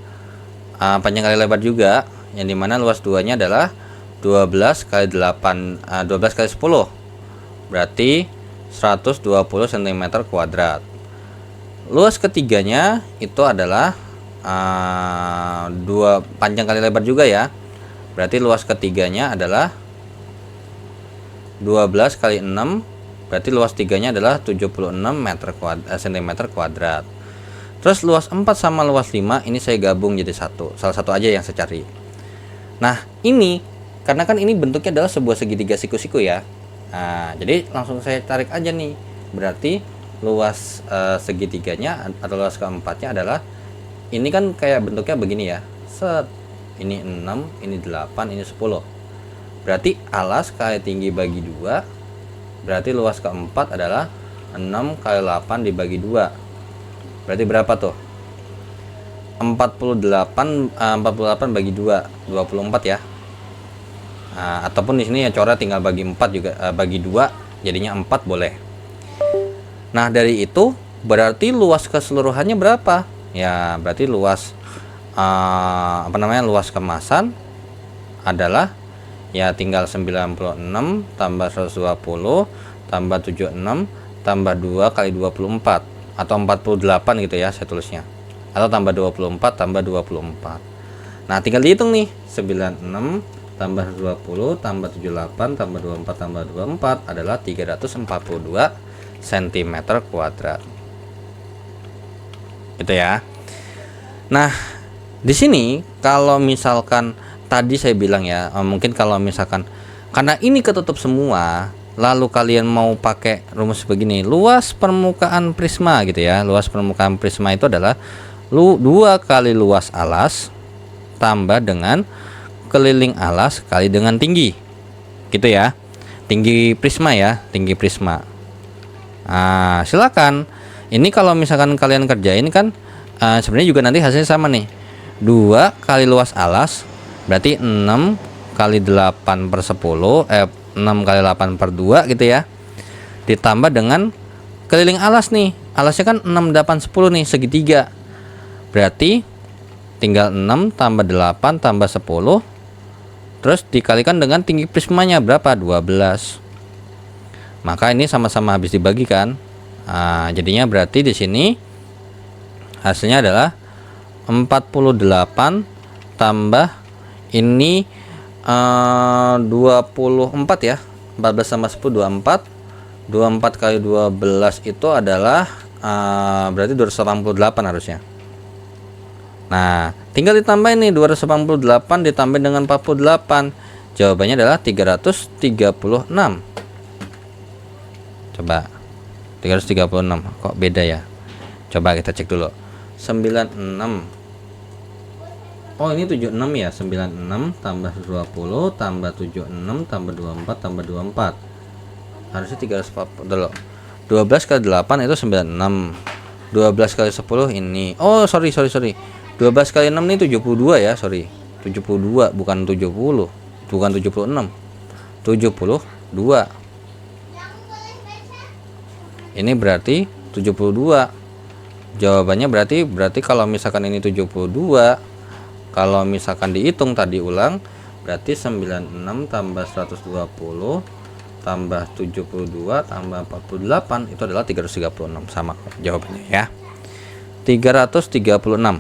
Panjang kali lebar juga, yang dimana luas duanya adalah 12 kali 8, 12 kali 10, berarti 120 cm². Luas ketiganya itu adalah panjang kali lebar juga ya, berarti luas ketiganya adalah 12 kali 6, berarti luas tiganya adalah 76 cm². Terus luas 4 sama luas 5 ini saya gabung jadi satu, salah satu aja yang saya cari. Nah, ini karena kan ini bentuknya adalah sebuah segitiga siku-siku ya. Jadi langsung saya tarik aja nih. Berarti luas segitiganya atau luas keempatnya adalah ini kan kayak bentuknya begini ya. Set. Ini 6, ini 8, ini 10. Berarti alas kali tinggi bagi 2, berarti luas keempat adalah 6 kali 8 dibagi 2. Berarti berapa tuh? 48 bagi 2, 24 ya. Ataupun di sini ya coret tinggal bagi 4 juga, bagi 2 jadinya 4 boleh. Nah, dari itu berarti luas keseluruhannya berapa? Ya, berarti luas luas kemasan adalah ya tinggal 96 tambah 120 tambah 76 tambah 2 kali 24 atau 48 gitu ya saya tulisnya, atau tambah 24 tambah 24. Nah, tinggal dihitung nih, 96 tambah 20 tambah 78 tambah 24 tambah 24 adalah 342 cm². Gitu ya. Nah, di sini kalau misalkan tadi saya bilang ya, mungkin kalau misalkan karena ini ketutup semua, lalu kalian mau pakai rumus begini, luas permukaan prisma gitu ya. Luas permukaan prisma itu adalah 2 kali luas alas tambah dengan keliling alas kali dengan tinggi. Gitu ya. Tinggi prisma ya, tinggi prisma. Silakan. Ini kalau misalkan kalian kerjain kan sebenarnya juga nanti hasilnya sama nih. 2 kali luas alas berarti 6 kali 8 per 10, 6 kali 8 per 2 gitu ya, ditambah dengan keliling alas nih, alasnya kan 6, 8, 10 nih, segitiga, berarti tinggal 6 tambah 8 tambah 10 terus dikalikan dengan tinggi prismanya berapa? 12. Maka ini sama-sama habis dibagikan. Jadinya berarti di sini hasilnya adalah 48 tambah ini 24 ya. 14 tambah 10 24. 24 kali 12 itu adalah berarti 288 harusnya. Nah, tinggal ditambah ini 288 ditambah dengan 48. Jawabannya adalah 336. Coba 336. Kok beda ya? Coba kita cek dulu. 96. Oh, ini 76 ya. 96 tambah 20 tambah 76 tambah 24 tambah 24. Harusnya 340 dulu. 12 kali 8 itu 96. 12 kali 10 ini. Oh, sorry. 12 kali 6 ini 72 ya, sorry. 72 bukan 70. Bukan 76. 72. Ini berarti 72. Jawabannya berarti kalau misalkan ini 72, Kalau misalkan dihitung tadi ulang, berarti 96 tambah 120 tambah 72 tambah 48 itu adalah 336. Sama jawabannya ya. 336.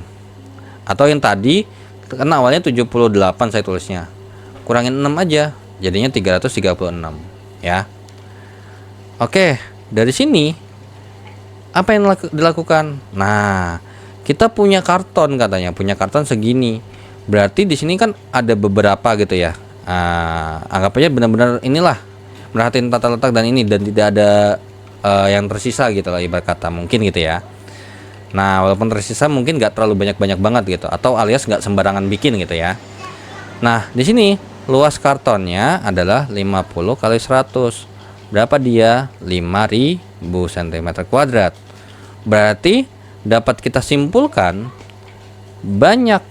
Atau yang tadi kan awalnya 78 saya tulisnya. Kurangin 6 aja, jadinya 336 ya. Oke, dari sini apa yang dilakukan? Nah, kita punya karton katanya, punya karton segini. Berarti di sini kan ada beberapa gitu ya. Anggap aja benar-benar inilah merhatiin tata letak dan ini, dan tidak ada yang tersisa gitu lah ibarat kata, mungkin gitu ya. Nah, walaupun tersisa mungkin nggak terlalu banyak-banyak banget gitu, atau alias nggak sembarangan bikin gitu ya. Nah, di sini luas kartonnya adalah 50 kali 100. Berapa dia? 5000 cm². Berarti dapat kita simpulkan banyak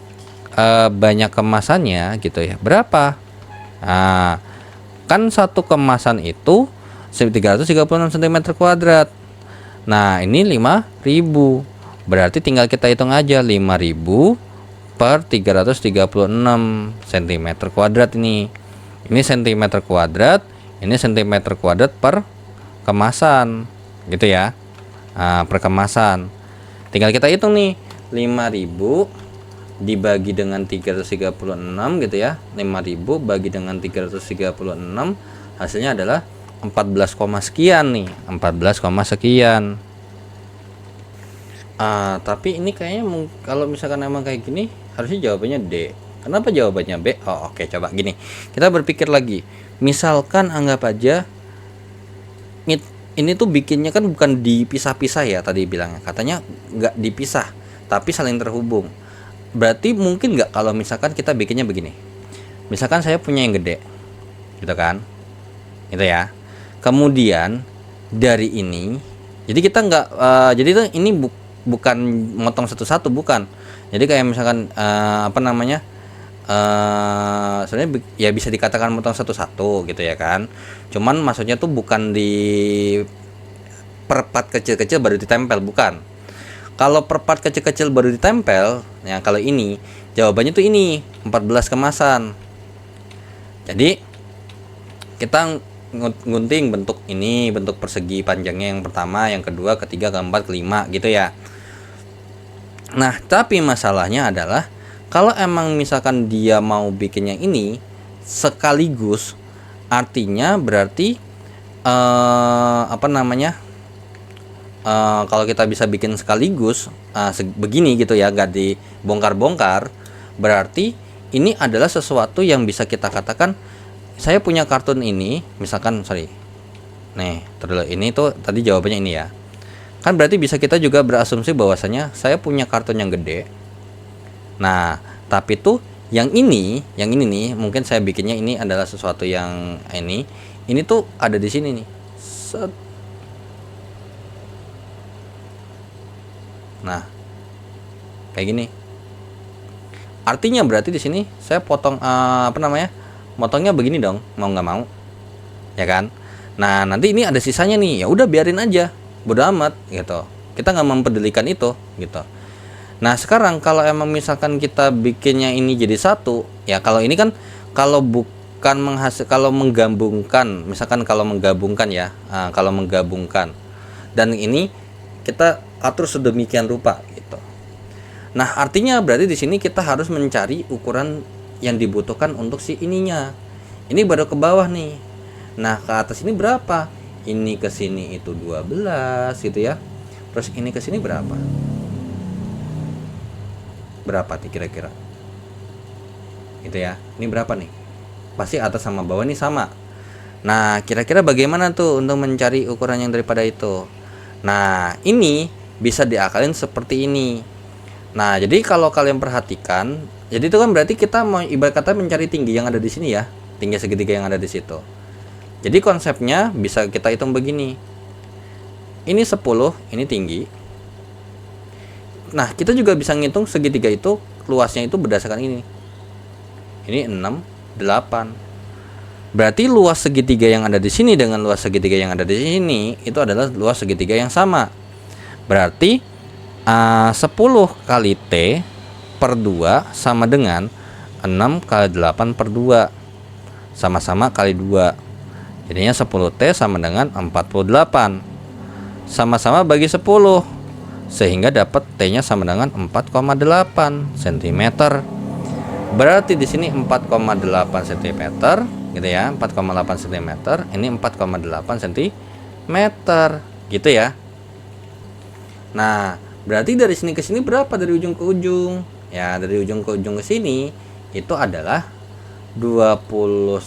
kemasannya gitu ya. Berapa? Nah, kan satu kemasan itu 336 cm². Nah, ini 5000. Berarti tinggal kita hitung aja 5000 per 336 cm² ini. Ini cm², ini cm² per kemasan gitu ya. Per kemasan. Tinggal kita hitung nih, 5000 dibagi dengan 336 gitu ya. 5000 bagi dengan 336 hasilnya adalah 14, sekian nih. 14, sekian. Tapi ini kayaknya kalau misalkan emang kayak gini harusnya jawabannya D. Kenapa jawabannya B? Oh, oke, coba gini. Kita berpikir lagi. Misalkan anggap aja ini tuh bikinnya kan bukan dipisah-pisah ya tadi bilangnya. Katanya nggak dipisah, tapi saling terhubung. Berarti mungkin nggak kalau misalkan kita bikinnya begini. Misalkan saya punya yang gede, gitu kan? Gitu ya. Kemudian dari ini, jadi kita nggak, jadi tuh ini bukan motong satu-satu, bukan. Jadi kayak misalkan sebenarnya ya bisa dikatakan motong satu-satu gitu ya kan. Cuman maksudnya tuh bukan di per part kecil-kecil baru ditempel, bukan. Kalau per part kecil-kecil baru ditempel, ya kalau ini jawabannya tuh ini 14 kemasan. Jadi kita gunting bentuk ini, bentuk persegi panjangnya yang pertama, yang kedua, ketiga, keempat, kelima gitu ya. Nah, tapi masalahnya adalah kalau emang misalkan dia mau bikin yang ini sekaligus, artinya berarti kalau kita bisa bikin sekaligus begini gitu ya, gak dibongkar-bongkar, berarti ini adalah sesuatu yang bisa kita katakan, saya punya kartun ini, misalkan nih terus ini tuh tadi jawabannya ini ya. Kan berarti bisa kita juga berasumsi bahwasanya saya punya kartun yang gede. Nah, tapi tuh yang ini nih, mungkin saya bikinnya ini adalah sesuatu yang ini tuh ada di sini nih. Set. Nah, kayak gini. Artinya berarti di sini saya potong motongnya begini dong, mau nggak mau, ya kan? Nah, nanti ini ada sisanya nih, ya udah biarin aja. Bodo amat gitu, kita nggak mempedulikan itu gitu. Nah, sekarang kalau emang misalkan kita bikinnya ini jadi satu ya, kalau ini kan kalau bukan kalau menggabungkan, misalkan kalau menggabungkan ya, kalau menggabungkan dan ini kita atur sedemikian rupa gitu. Nah, artinya berarti di sini kita harus mencari ukuran yang dibutuhkan untuk si ininya. Ini baru ke bawah nih. Nah, ke atas ini berapa? Ini ke sini itu 12 gitu ya. Terus ini ke sini berapa? Berapa nih kira-kira? Gitu ya. Ini berapa nih? Pasti atas sama bawah nih sama. Nah, kira-kira bagaimana tuh untuk mencari ukuran yang daripada itu? Nah, ini bisa diakalin seperti ini. Nah, jadi kalau kalian perhatikan, jadi itu kan berarti kita mau ibarat kata mencari tinggi yang ada di sini ya, tinggi segitiga yang ada di situ. Jadi konsepnya bisa kita hitung begini. Ini 10, ini tinggi. Nah, kita juga bisa ngitung segitiga itu luasnya itu berdasarkan ini. Ini 6, 8. Berarti luas segitiga yang ada di sini dengan luas segitiga yang ada di sini itu adalah luas segitiga yang sama. Berarti 10 kali T per 2 sama dengan 6 kali 8 per 2, sama-sama kali 2. Jadinya 10T sama dengan 48. Sama-sama bagi 10, sehingga dapat T-nya sama dengan 4,8 cm. Berarti di sini 4,8 cm gitu ya, 4,8 cm, ini 4,8 cm gitu ya. Nah, berarti dari sini ke sini berapa dari ujung ke ujung? Ya, dari ujung ke ujung ke sini itu adalah 21,6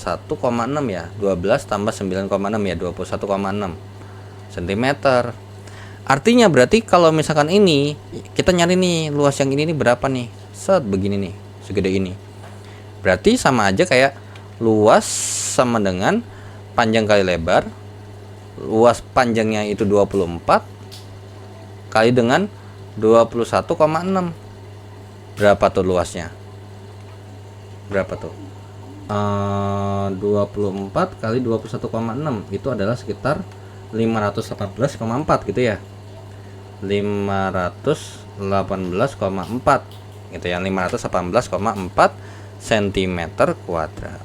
ya. 12 tambah 9,6 ya, 21,6 cm. Artinya berarti kalau misalkan ini kita nyari nih luas yang ini nih berapa nih? Set begini nih, segede ini. Berarti sama aja kayak luas sama dengan panjang kali lebar. Luas panjangnya itu 24 kali dengan 21,6. Berapa tuh luasnya? Berapa tuh? 24 kali 21,6 itu adalah sekitar 518,4 gitu ya. 518,4 gitu ya, 518,4 cm kuadrat.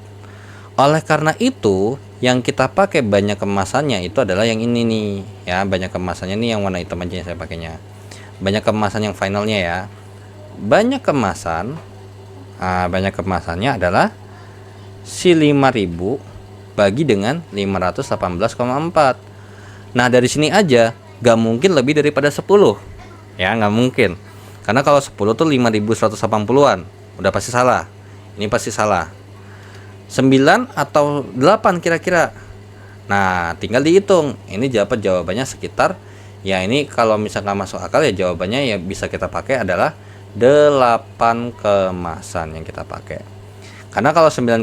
Oleh karena itu yang kita pakai banyak kemasannya itu adalah yang ini nih ya, banyak kemasannya nih yang warna hitam aja yang saya pakainya. Banyak kemasan yang finalnya ya. Banyak kemasan, banyak kemasannya adalah si 5000 bagi dengan 518,4. Nah dari sini aja gak mungkin lebih daripada 10 ya, gak mungkin, karena kalau 10 tuh 5180-an, udah pasti salah. Ini pasti salah. 9 atau 8 kira-kira. Nah tinggal dihitung. Ini jawabannya sekitar ya, ini kalau misalkan masuk akal ya jawabannya ya bisa kita pakai adalah 8 kemasan yang kita pakai. Karena kalau 9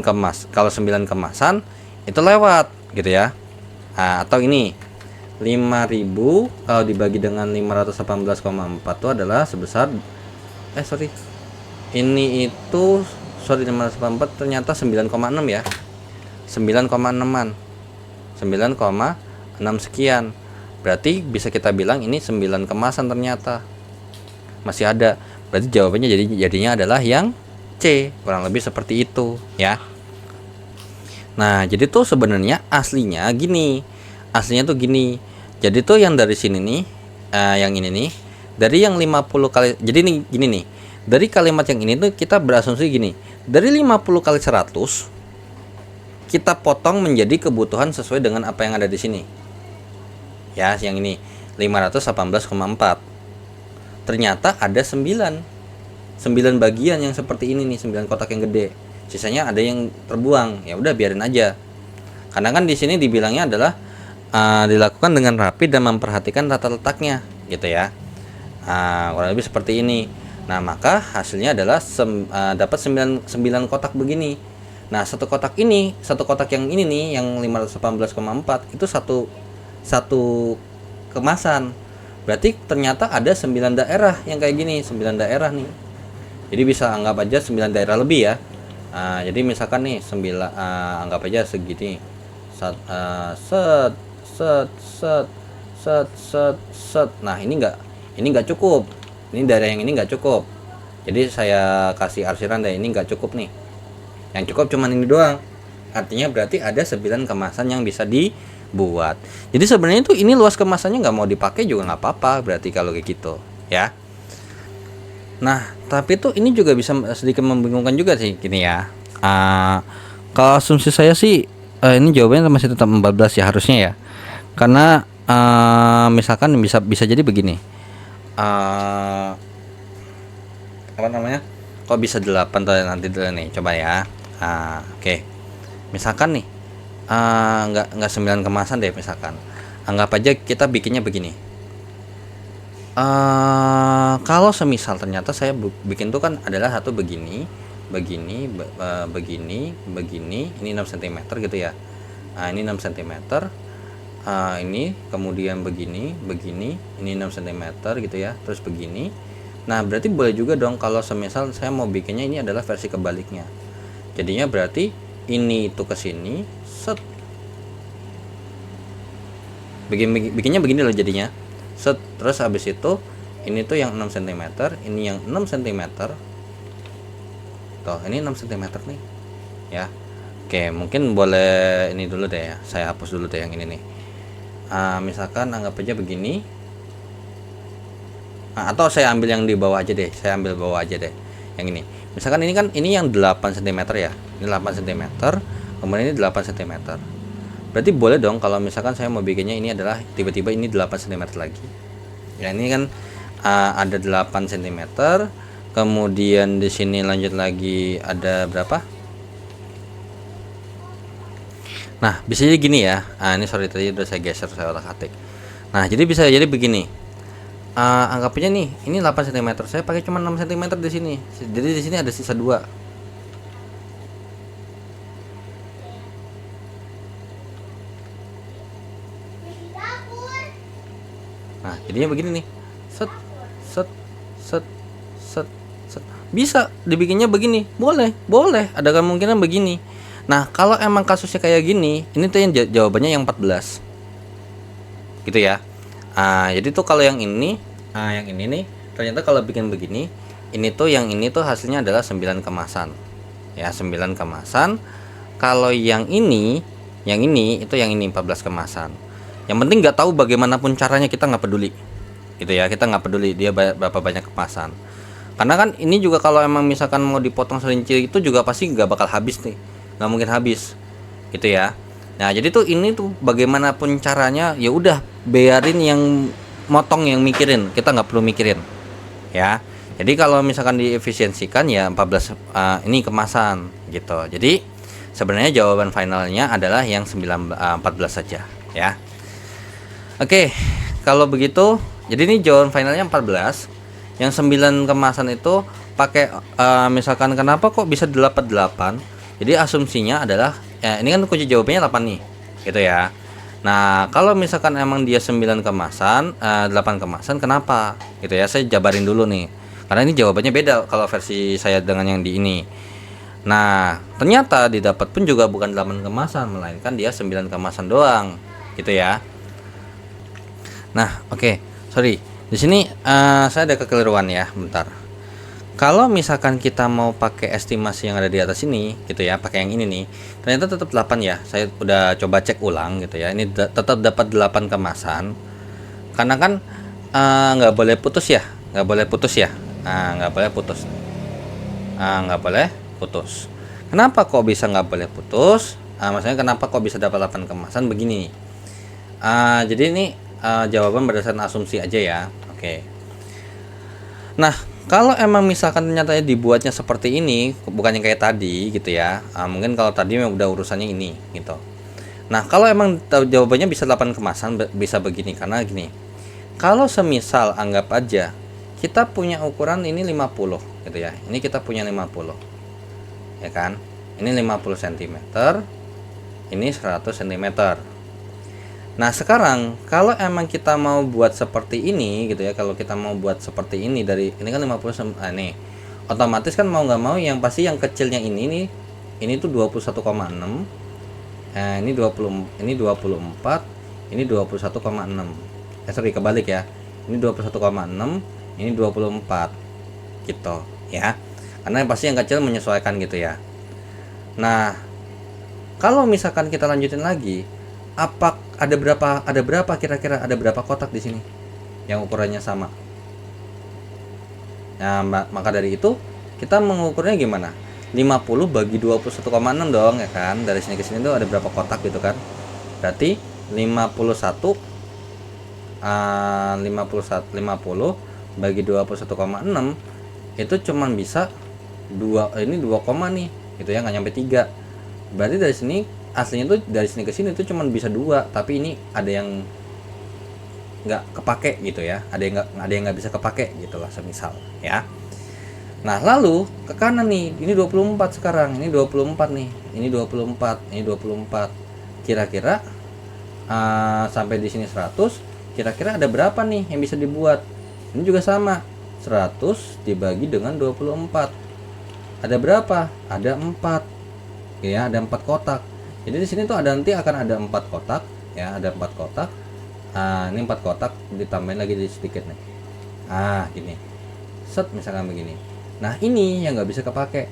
kemasan itu lewat gitu ya. Nah, atau ini 5000 kalau dibagi dengan 518,4 itu adalah sebesar ini itu 584 ternyata 9,6 ya. 9,6-an. 9,6 sekian. Berarti bisa kita bilang ini 9 kemasan ternyata. Masih ada. Berarti jawabannya jadinya adalah yang C, kurang lebih seperti itu ya. Nah, jadi tuh sebenarnya aslinya gini. Aslinya tuh gini. Jadi tuh yang dari sini nih, yang ini nih, dari yang 50 kali, jadi nih gini nih. Dari kalimat yang ini tuh kita berasumsi gini. Dari 50 kali 100 kita potong menjadi kebutuhan sesuai dengan apa yang ada di sini. Ya, yang ini 518,4. Ternyata ada 9 bagian yang seperti ini nih, 9 kotak yang gede. Sisanya ada yang terbuang. Ya udah biarin aja. Karena kan di sini dibilangnya adalah dilakukan dengan rapi dan memperhatikan tata letaknya gitu ya. Kurang lebih seperti ini. Nah, maka hasilnya adalah dapat 9 kotak begini. Nah, satu kotak yang ini nih yang 518,4 itu satu kemasan. Berarti ternyata ada 9 daerah yang kayak gini, 9 daerah nih. Jadi bisa anggap aja 9 daerah lebih ya. Jadi misalkan nih 9, anggap aja segini. Set. Nah, ini enggak cukup. Ini daerah yang ini enggak cukup. Jadi saya kasih arsiran deh, ini enggak cukup nih. Yang cukup cuman ini doang. Artinya berarti ada 9 kemasan yang bisa dibuat. Jadi sebenarnya itu ini luas kemasannya nggak mau dipakai juga nggak apa-apa. Berarti kalau kayak gitu, ya. Nah, tapi tuh ini juga bisa sedikit membingungkan juga sih, gini ya. Kalau asumsi saya sih, ini jawabannya masih tetap 14 ya harusnya ya. Karena misalkan bisa jadi begini. Apa namanya? Kok bisa 8 tuh nanti dulu nih, coba ya. Oke. Misalkan nih enggak 9 kemasan deh misalkan. Anggap aja kita bikinnya begini. Kalau semisal ternyata saya bikin tuh kan adalah satu begini, begini, ini 6 cm gitu ya. Ini 6 cm. Ini kemudian begini, ini 6 cm gitu ya. Terus begini. Nah, berarti boleh juga dong kalau semisal saya mau bikinnya ini adalah versi kebaliknya. Jadinya berarti ini itu ke sini, set. Bikinnya begini loh jadinya. Set, terus habis itu ini tuh yang 6 cm, ini yang 6 cm. gitu. Ini 6 cm nih ya. Oke, mungkin boleh ini dulu deh ya, saya hapus dulu deh yang ini nih. Misalkan anggap aja begini. Atau saya ambil yang di bawah aja deh, saya ambil bawah aja deh yang ini. Misalkan ini kan ini yang 8 cm ya, ini 8 cm, kemudian ini 8 cm. Berarti boleh dong kalau misalkan saya mau bikinnya ini adalah tiba-tiba ini 8 cm lagi ya. Ini kan ada 8 cm, kemudian di sini lanjut lagi ada berapa. Nah bisa jadi gini ya. Ini sorry tadi udah saya geser, saya otak-atik. Nah jadi bisa jadi begini. Anggap aja nih ini 8 cm, saya pakai cuma 6 cm di sini. Jadi di sini ada sisa 2. Nah jadinya begini nih, set set set set set. Bisa dibikinnya begini, boleh ada kemungkinan begini. Nah kalau emang kasusnya kayak gini, ini tuh yang jawabannya yang 14 gitu ya. Jadi tuh kalau yang ini nih ternyata kalau bikin begini, ini tuh yang ini tuh hasilnya adalah 9 kemasan ya, 9 kemasan. Kalau yang ini itu yang ini 14 kemasan. Yang penting nggak tahu bagaimanapun caranya, kita nggak peduli gitu ya, kita nggak peduli dia berapa banyak kemasan. Karena kan ini juga kalau emang misalkan mau dipotong selincir itu juga pasti nggak bakal habis nih, nggak mungkin habis gitu ya. Nah jadi tuh ini tuh bagaimanapun caranya ya udah biarin yang motong yang mikirin, kita nggak perlu mikirin ya. Jadi kalau misalkan diefisiensikan ya 14 ini kemasan gitu. Jadi sebenarnya jawaban finalnya adalah yang 14 saja ya. Oke, kalau begitu jadi ini jawaban finalnya 14. Yang 9 kemasan itu pakai misalkan kenapa kok bisa 88. Jadi asumsinya adalah ini kan kunci jawabannya 8 nih gitu ya. Nah kalau misalkan emang dia 9 kemasan 8 kemasan, kenapa gitu ya, saya jabarin dulu nih, karena ini jawabannya beda kalau versi saya dengan yang di ini. Nah ternyata didapat pun juga bukan 8 kemasan, melainkan dia 9 kemasan doang gitu ya. Nah oke, sorry di sini saya ada kekeliruan ya, bentar. Kalau misalkan kita mau pakai estimasi yang ada di atas ini gitu ya, pakai yang ini nih, ternyata tetap 8 ya. Saya udah coba cek ulang gitu ya. Ini tetap dapat 8 kemasan. Karena kan nggak boleh putus ya, nggak boleh putus ya. Nggak boleh putus. Nggak boleh putus. Kenapa kok bisa nggak boleh putus? Maksudnya kenapa kok bisa dapat 8 kemasan begini? Jadi ini jawaban berdasarkan asumsi aja ya. Oke. Nah kalau emang misalkan ternyata dibuatnya seperti ini, bukan yang kayak tadi gitu ya, mungkin kalau tadi memang udah urusannya ini gitu. Nah kalau emang jawabannya bisa 8 kemasan, bisa begini, karena gini, kalau semisal anggap aja kita punya ukuran ini 50 gitu ya, ini kita punya 50 ya kan, ini 50 cm, ini 100 cm. Nah sekarang kalau emang kita mau buat seperti ini gitu ya, kalau kita mau buat seperti ini dari ini kan 50 nih, otomatis kan mau nggak mau yang pasti yang kecilnya ini nih, ini tuh 21,6, ini 20, ini 24, ini 21,6. Sorry kebalik ya, ini 21,6, ini 24 gitu ya, karena yang pasti yang kecil menyesuaikan gitu ya. Nah kalau misalkan kita lanjutin lagi, ada berapa kira-kira ada berapa kotak di sini yang ukurannya sama? Nah maka dari itu kita mengukurnya gimana? 50 bagi 21,6 dong ya kan, dari sini ke sini tuh ada berapa kotak gitu kan. Berarti 50 bagi 21,6 itu cuman bisa 2, ini 2 koma nih gitu ya, nggak nyampe 3. Berarti dari sini aslinya tuh dari sini ke sini tuh cuman bisa 2, tapi ini ada yang nggak kepake gitu ya, ada yang nggak bisa kepake gitulah semisal ya. Nah lalu ke kanan nih, ini 24 sekarang, ini 24 nih, ini 24, ini 24. Kira-kira sampai di sini 100, kira-kira ada berapa nih yang bisa dibuat? Ini juga sama, 100 dibagi dengan 24. Ada berapa? Ada 4 ya, ada 4 kotak. Jadi di sini tuh nanti akan ada 4 kotak ya, ada 4 kotak. Ini 4 kotak ditambahin lagi sedikit nih. Gini. Set misalkan begini. Nah, ini yang nggak bisa kepake.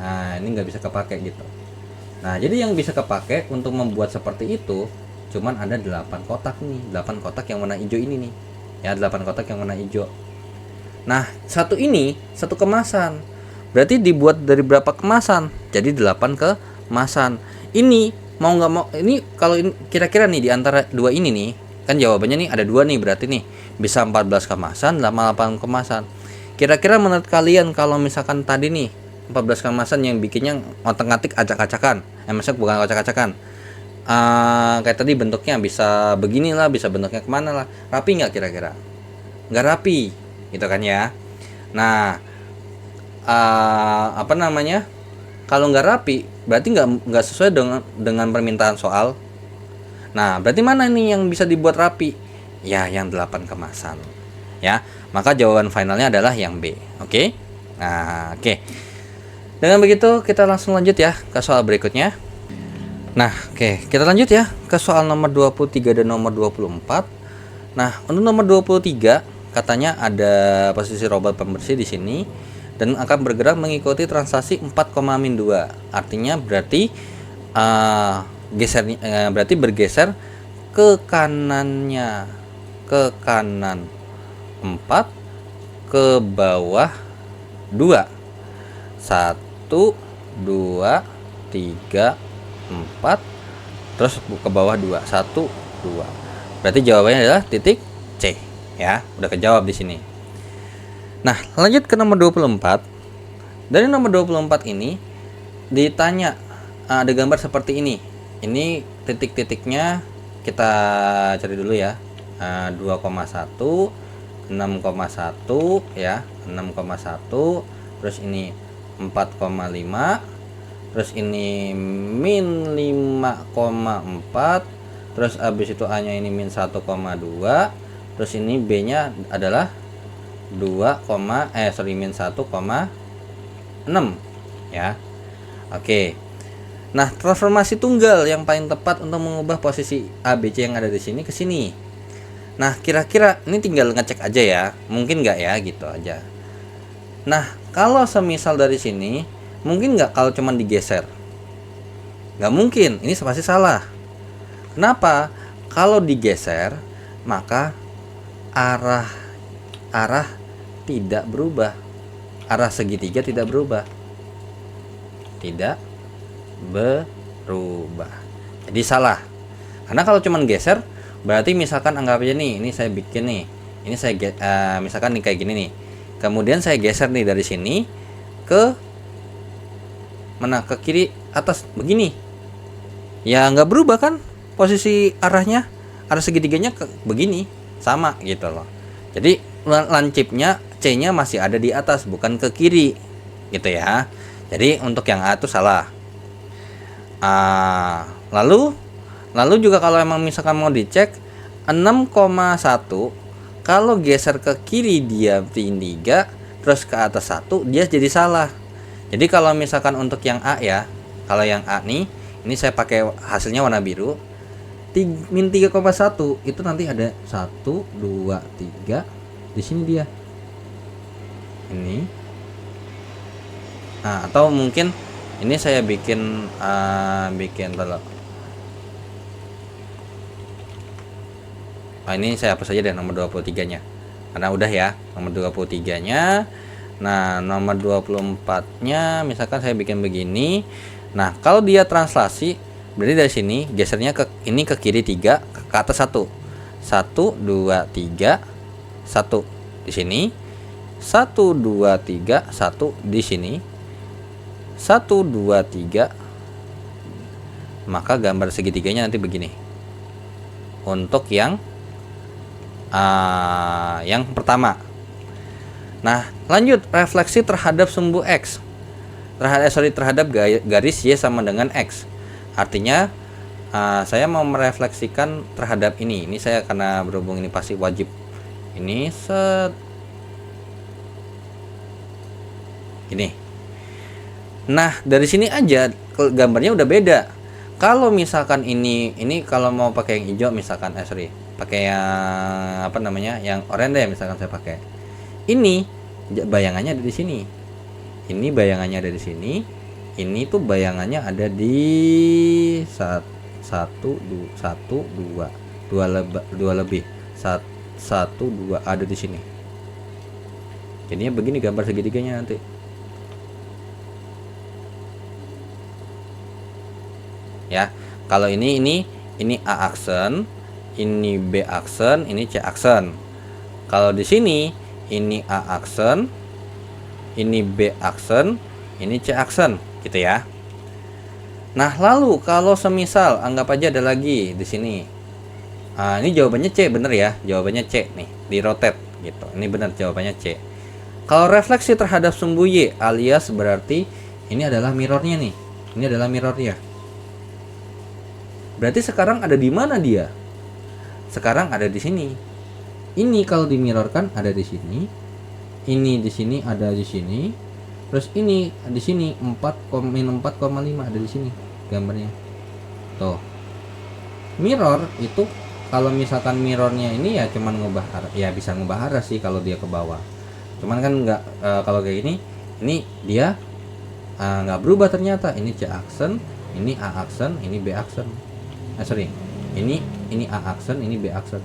Nah, ini nggak bisa kepake gitu. Nah, jadi yang bisa kepake untuk membuat seperti itu cuman ada 8 kotak nih, 8 kotak yang warna hijau ini nih. Ya, 8 kotak yang warna hijau. Nah, satu kemasan. Berarti dibuat dari berapa kemasan? Jadi 8 kemasan. Ini mau nggak mau, ini kalau kira-kira nih di antara dua ini nih, kan jawabannya nih ada dua nih, berarti nih bisa 14 kemasan, 8 kemasan. Kira-kira menurut kalian kalau misalkan tadi nih 14 kemasan yang bikinnya otak-atik acak-acakan, maksudnya bukan acak-acakan, kayak tadi bentuknya bisa beginilah, bisa bentuknya kemana lah, rapi nggak kira-kira? Nggak rapi, gitu kan ya. Nah, apa namanya? Kalau nggak rapi, berarti nggak sesuai dengan permintaan soal. Nah, berarti mana nih yang bisa dibuat rapi? Ya, yang 8 kemasan. Ya, maka jawaban finalnya adalah yang B. Oke? Nah, oke. Dengan begitu kita langsung lanjut ya ke soal berikutnya. Nah, oke, kita lanjut ya ke soal nomor 23 dan nomor 24. Nah, untuk nomor 23 katanya ada posisi robot pembersih di sini dan akan bergerak mengikuti translasi 4,-2. Artinya berarti berarti bergeser ke kanannya, ke kanan 4, ke bawah 2. 1 2 3 4, terus ke bawah 2. 1 2. Berarti jawabannya adalah titik C ya. Udah kejawab di sini. Nah, lanjut ke nomor 24. Dari nomor 24 ini ditanya ada gambar seperti ini. Ini titik-titiknya kita cari dulu ya. 2,1, 6,1 ya, 6,1, terus ini 4,5, terus ini min 5,4, terus habis itu A nya ini min 1,2, terus ini B nya adalah min 1,6 ya. Oke. Nah, transformasi tunggal yang paling tepat untuk mengubah posisi ABC yang ada di sini ke sini. Nah, kira-kira ini tinggal ngecek aja ya, mungkin nggak ya, gitu aja. Nah, kalau semisal dari sini, mungkin nggak kalau cuman digeser? Nggak mungkin, ini pasti salah. Kenapa? Kalau digeser, maka arah tidak berubah. Arah segitiga tidak berubah. Tidak berubah. Jadi salah. Karena kalau cuman geser, berarti misalkan anggap aja nih, ini saya bikin nih. Ini saya misalkan nih kayak gini nih. Kemudian saya geser nih dari sini ke mana? Ke kiri atas begini. Ya nggak berubah kan posisi arahnya, arah segitiganya ke begini, sama gitu loh. Jadi lancipnya C-nya masih ada di atas, bukan ke kiri gitu ya. Jadi untuk yang A itu salah. Lalu juga kalau emang misalkan mau dicek 6,1, kalau geser ke kiri dia 3, terus ke atas 1, dia jadi salah. Jadi kalau misalkan untuk yang A ya, kalau yang A nih, ini saya pakai hasilnya warna biru. Min 3,1 itu nanti ada 1 2 3 di sini dia. Ini. Nah, atau mungkin ini saya bikin dulu. Nah, ini saya hapus saja deh nomor 23-nya. Karena udah ya, nomor 23-nya. Nah, nomor 24-nya misalkan saya bikin begini. Nah, kalau dia translasi, berarti dari sini gesernya ke ini ke kiri 3, ke atas 1. 1 2 3 1 di sini. 1 2 3 1 di sini. 1 2 3. Maka gambar segitiganya nanti begini. Untuk yang pertama. Nah, lanjut refleksi terhadap sumbu X. Terhadap garis Y sama dengan X. Artinya saya mau merefleksikan terhadap ini. Ini saya karena berhubung ini pasti wajib. Ini ini. Nah, dari sini aja gambarnya udah beda. Kalau misalkan ini kalau mau pakai yang hijau misalkan pakai yang apa namanya? Yang oranye deh misalkan saya pakai. Ini bayangannya ada di sini. Ini bayangannya ada di sini. ini tuh bayangannya ada di satu dua lebih satu dua ada di sini. Jadinya begini gambar segitiganya nanti. Ya, kalau ini A aksen, ini B aksen, ini C aksen. Kalau di sini ini A aksen, ini B aksen, ini C aksen, gitu ya. Nah, lalu kalau semisal anggap aja ada lagi di sini. Ini jawabannya C, bener ya? Jawabannya C nih, di rotate gitu. Ini benar jawabannya C. Kalau refleksi terhadap sumbu Y alias berarti ini adalah mirrornya nih. Ini adalah mirrornya. Berarti sekarang ada di mana dia? Sekarang ada di sini. Ini kalau dimirrorkan ada di sini. Ini di sini ada di sini. Terus ini di sini 4,5 ada di sini gambarnya. Tuh. Mirror itu kalau misalkan mirrornya ini ya cuman ngubah arah, ya bisa ngubah arah sih kalau dia ke bawah. Cuman kan nggak kalau kayak ini dia nggak berubah ternyata. Ini C aksen, ini A aksen, ini B aksen. Ini A aksen, ini B aksen.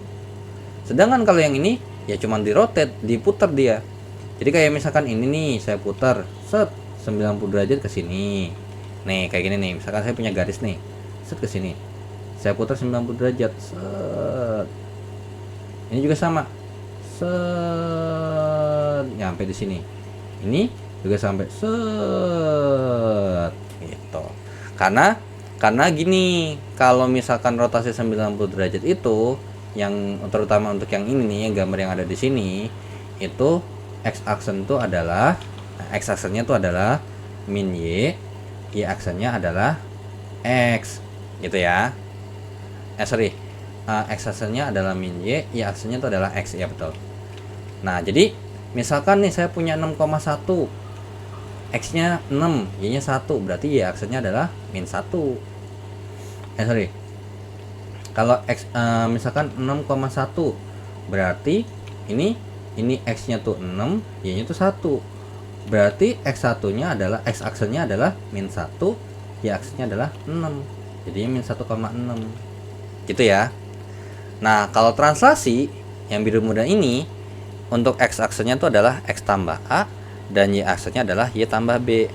Sedangkan kalau yang ini ya cuman di rotate, diputar dia. Jadi kayak misalkan ini nih saya putar set 90 derajat ke sini. Nih kayak gini nih, misalkan saya punya garis nih. Set ke sini. Saya putar 90 derajat. Set. Ini juga sama. Set. Nyampe di sini. Ini juga sampai set. Gitu. Karena gini, kalau misalkan rotasi 90 derajat itu yang terutama untuk yang ini nih, yang gambar yang ada di sini itu X aksen itu adalah X aksennya itu adalah min Y, Y aksennya adalah X, gitu ya. X aksennya adalah min Y, Y aksennya itu adalah X, ya betul. Nah, jadi misalkan nih saya punya 6,1, X-nya 6, Y-nya 1, berarti Y aksennya adalah min 1. Kalau X misalkan 6,1, berarti ini X-nya tuh 6, Y-nya tuh 1. Berarti X1-nya adalah X aksennya adalah min 1, Y aksennya adalah 6. Jadinya min 1,6. Gitu ya. Nah, kalau translasi yang biru muda ini untuk X aksennya itu adalah X tambah A dan Y aksennya adalah Y tambah B.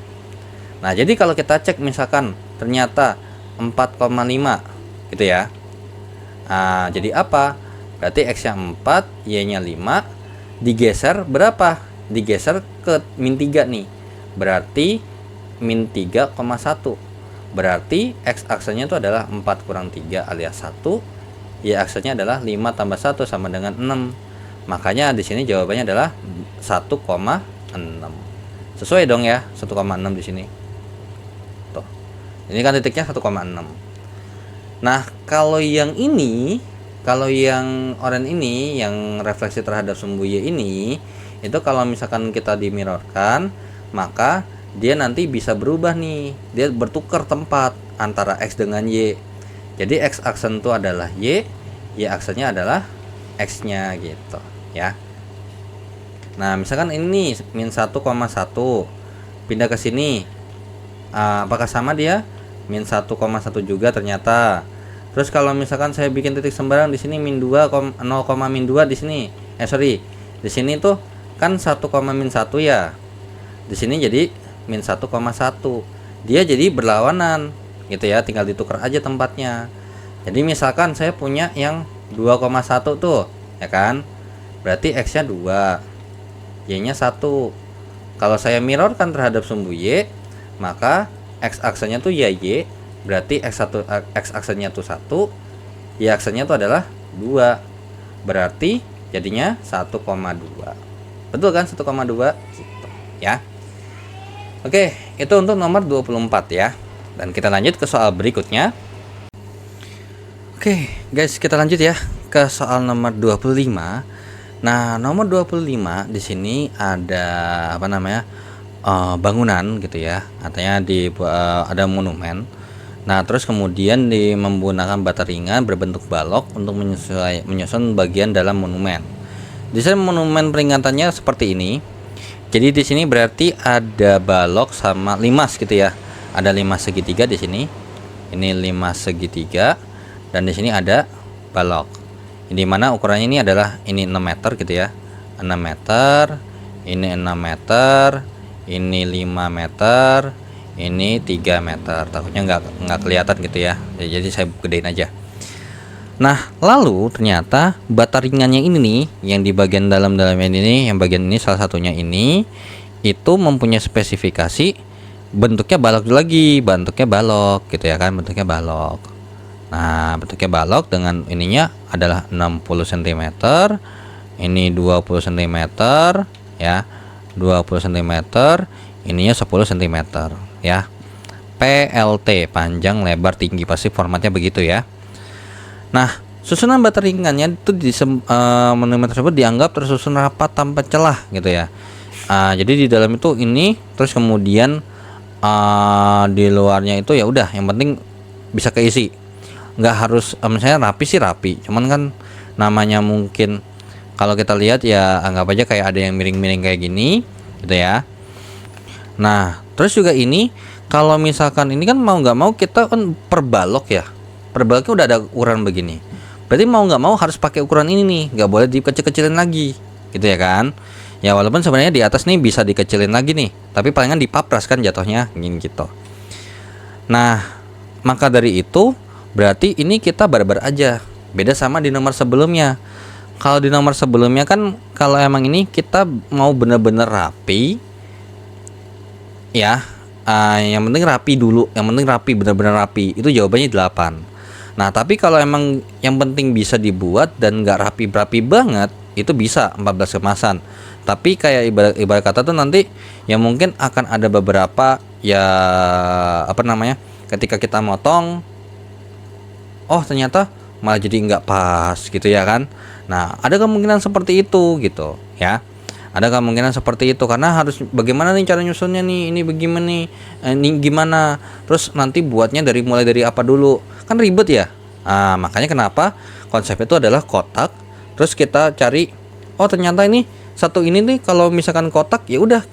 Nah, jadi kalau kita cek misalkan ternyata 4,5 gitu ya. Nah, jadi apa? Berarti X-nya 4, Y-nya 5. Digeser berapa? Digeser ke min 3 nih. Berarti min 3,1. Berarti X aksennya itu adalah 4 kurang 3 alias 1. Y aksennya adalah 5 tambah 1 sama dengan 6. Makanya di sini jawabannya adalah 1,6. Sesuai dong ya, 1,6 di sini. Tuh. Ini kan titiknya 1,6. Nah, kalau yang ini, kalau yang oranye ini, yang refleksi terhadap sumbu Y ini, itu kalau misalkan kita dimirrorkan, maka dia nanti bisa berubah nih. Dia bertukar tempat antara X dengan Y. Jadi X aksen itu adalah Y, Y aksennya adalah X-nya gitu, ya. Nah, misalkan ini min 1,1 pindah ke sini. Apakah sama dia? Min 1,1 juga ternyata. Terus kalau misalkan saya bikin titik sembarang di sini min 2, 0, min 2 di sini. Di sini tuh kan 1, min 1 ya. Di sini jadi min 1,1. Dia jadi berlawanan gitu ya, tinggal ditukar aja tempatnya. Jadi misalkan saya punya yang 2,1 tuh, ya kan? Berarti X-nya 2, Y-nya 1. Kalau saya mirrorkan terhadap sumbu Y, maka X aksennya tuh Y, berarti X aksennya tuh 1, Y aksennya tuh adalah 2. Berarti jadinya 1,2. Betul kan 1,2 gitu, ya. Oke, itu untuk nomor 24 ya. Dan kita lanjut ke soal berikutnya. Oke, guys, kita lanjut ya ke soal nomor 25. Nah, nomor 25 di sini ada apa namanya? Bangunan gitu ya. Artinya ada monumen. Nah, terus kemudian menggunakan bata ringan berbentuk balok untuk menyusun bagian dalam monumen. Desain monumen peringatannya seperti ini. Jadi di sini berarti ada balok sama limas gitu ya. ada 5 segitiga di sini. Ini 5 segitiga dan di sini ada balok. Di mana ukurannya ini adalah ini 6 meter gitu ya. 6 meter, ini 6 meter, ini 5 meter, ini 3 meter. Takutnya nggak kelihatan gitu ya. Jadi saya gedein aja. Nah, lalu ternyata bata ringannya ini nih, yang di bagian dalam-dalamnya ini, yang bagian ini salah satunya ini, itu mempunyai spesifikasi bentuknya balok lagi, bentuknya balok gitu ya kan, bentuknya balok. Nah, bentuknya balok dengan ininya adalah 60 cm, ini 20 cm ya, 20 cm, ininya 10 cm ya. PLT, panjang lebar tinggi, pasti formatnya begitu ya. Nah, susunan bata ringannya itu di monumen tersebut dianggap tersusun rapat tanpa celah gitu ya. Jadi di dalam itu ini, terus kemudian di luarnya itu ya udah, yang penting bisa keisi. Nggak harus misalnya rapi sih rapi, cuman kan namanya mungkin kalau kita lihat ya anggap aja kayak ada yang miring-miring kayak gini gitu ya. Nah, terus juga ini kalau misalkan ini kan mau nggak mau kita kan per balok ya. Per baloknya udah ada ukuran begini. Berarti mau nggak mau harus pakai ukuran ini nih, nggak boleh dikecil-kecilin lagi, gitu ya kan? Ya walaupun sebenarnya di atas nih bisa dikecilin lagi nih, tapi palingan dipapras kan jatuhnya, gitu. Nah, maka dari itu berarti ini kita barbar aja. Beda sama di nomor sebelumnya. Kalau di nomor sebelumnya kan kalau emang ini kita mau bener-bener rapi, ya, yang penting rapi dulu, yang penting rapi, bener-bener rapi. Itu jawabannya 8. Nah, tapi kalau emang yang penting bisa dibuat dan nggak rapi-rapi banget, itu bisa 14 kemasan. Tapi kayak ibarat kata tuh nanti ya mungkin akan ada beberapa ya apa namanya, ketika kita motong, oh ternyata malah jadi nggak pas gitu ya kan. Nah, ada kemungkinan seperti itu gitu ya. Ada kemungkinan seperti itu karena harus bagaimana nih cara nyusunnya nih, ini bagaimana nih, ini gimana, terus nanti buatnya mulai dari apa dulu, kan ribet ya. Makanya kenapa konsep itu adalah kotak, terus kita cari, oh ternyata ini satu ini nih kalau misalkan kotak ya udah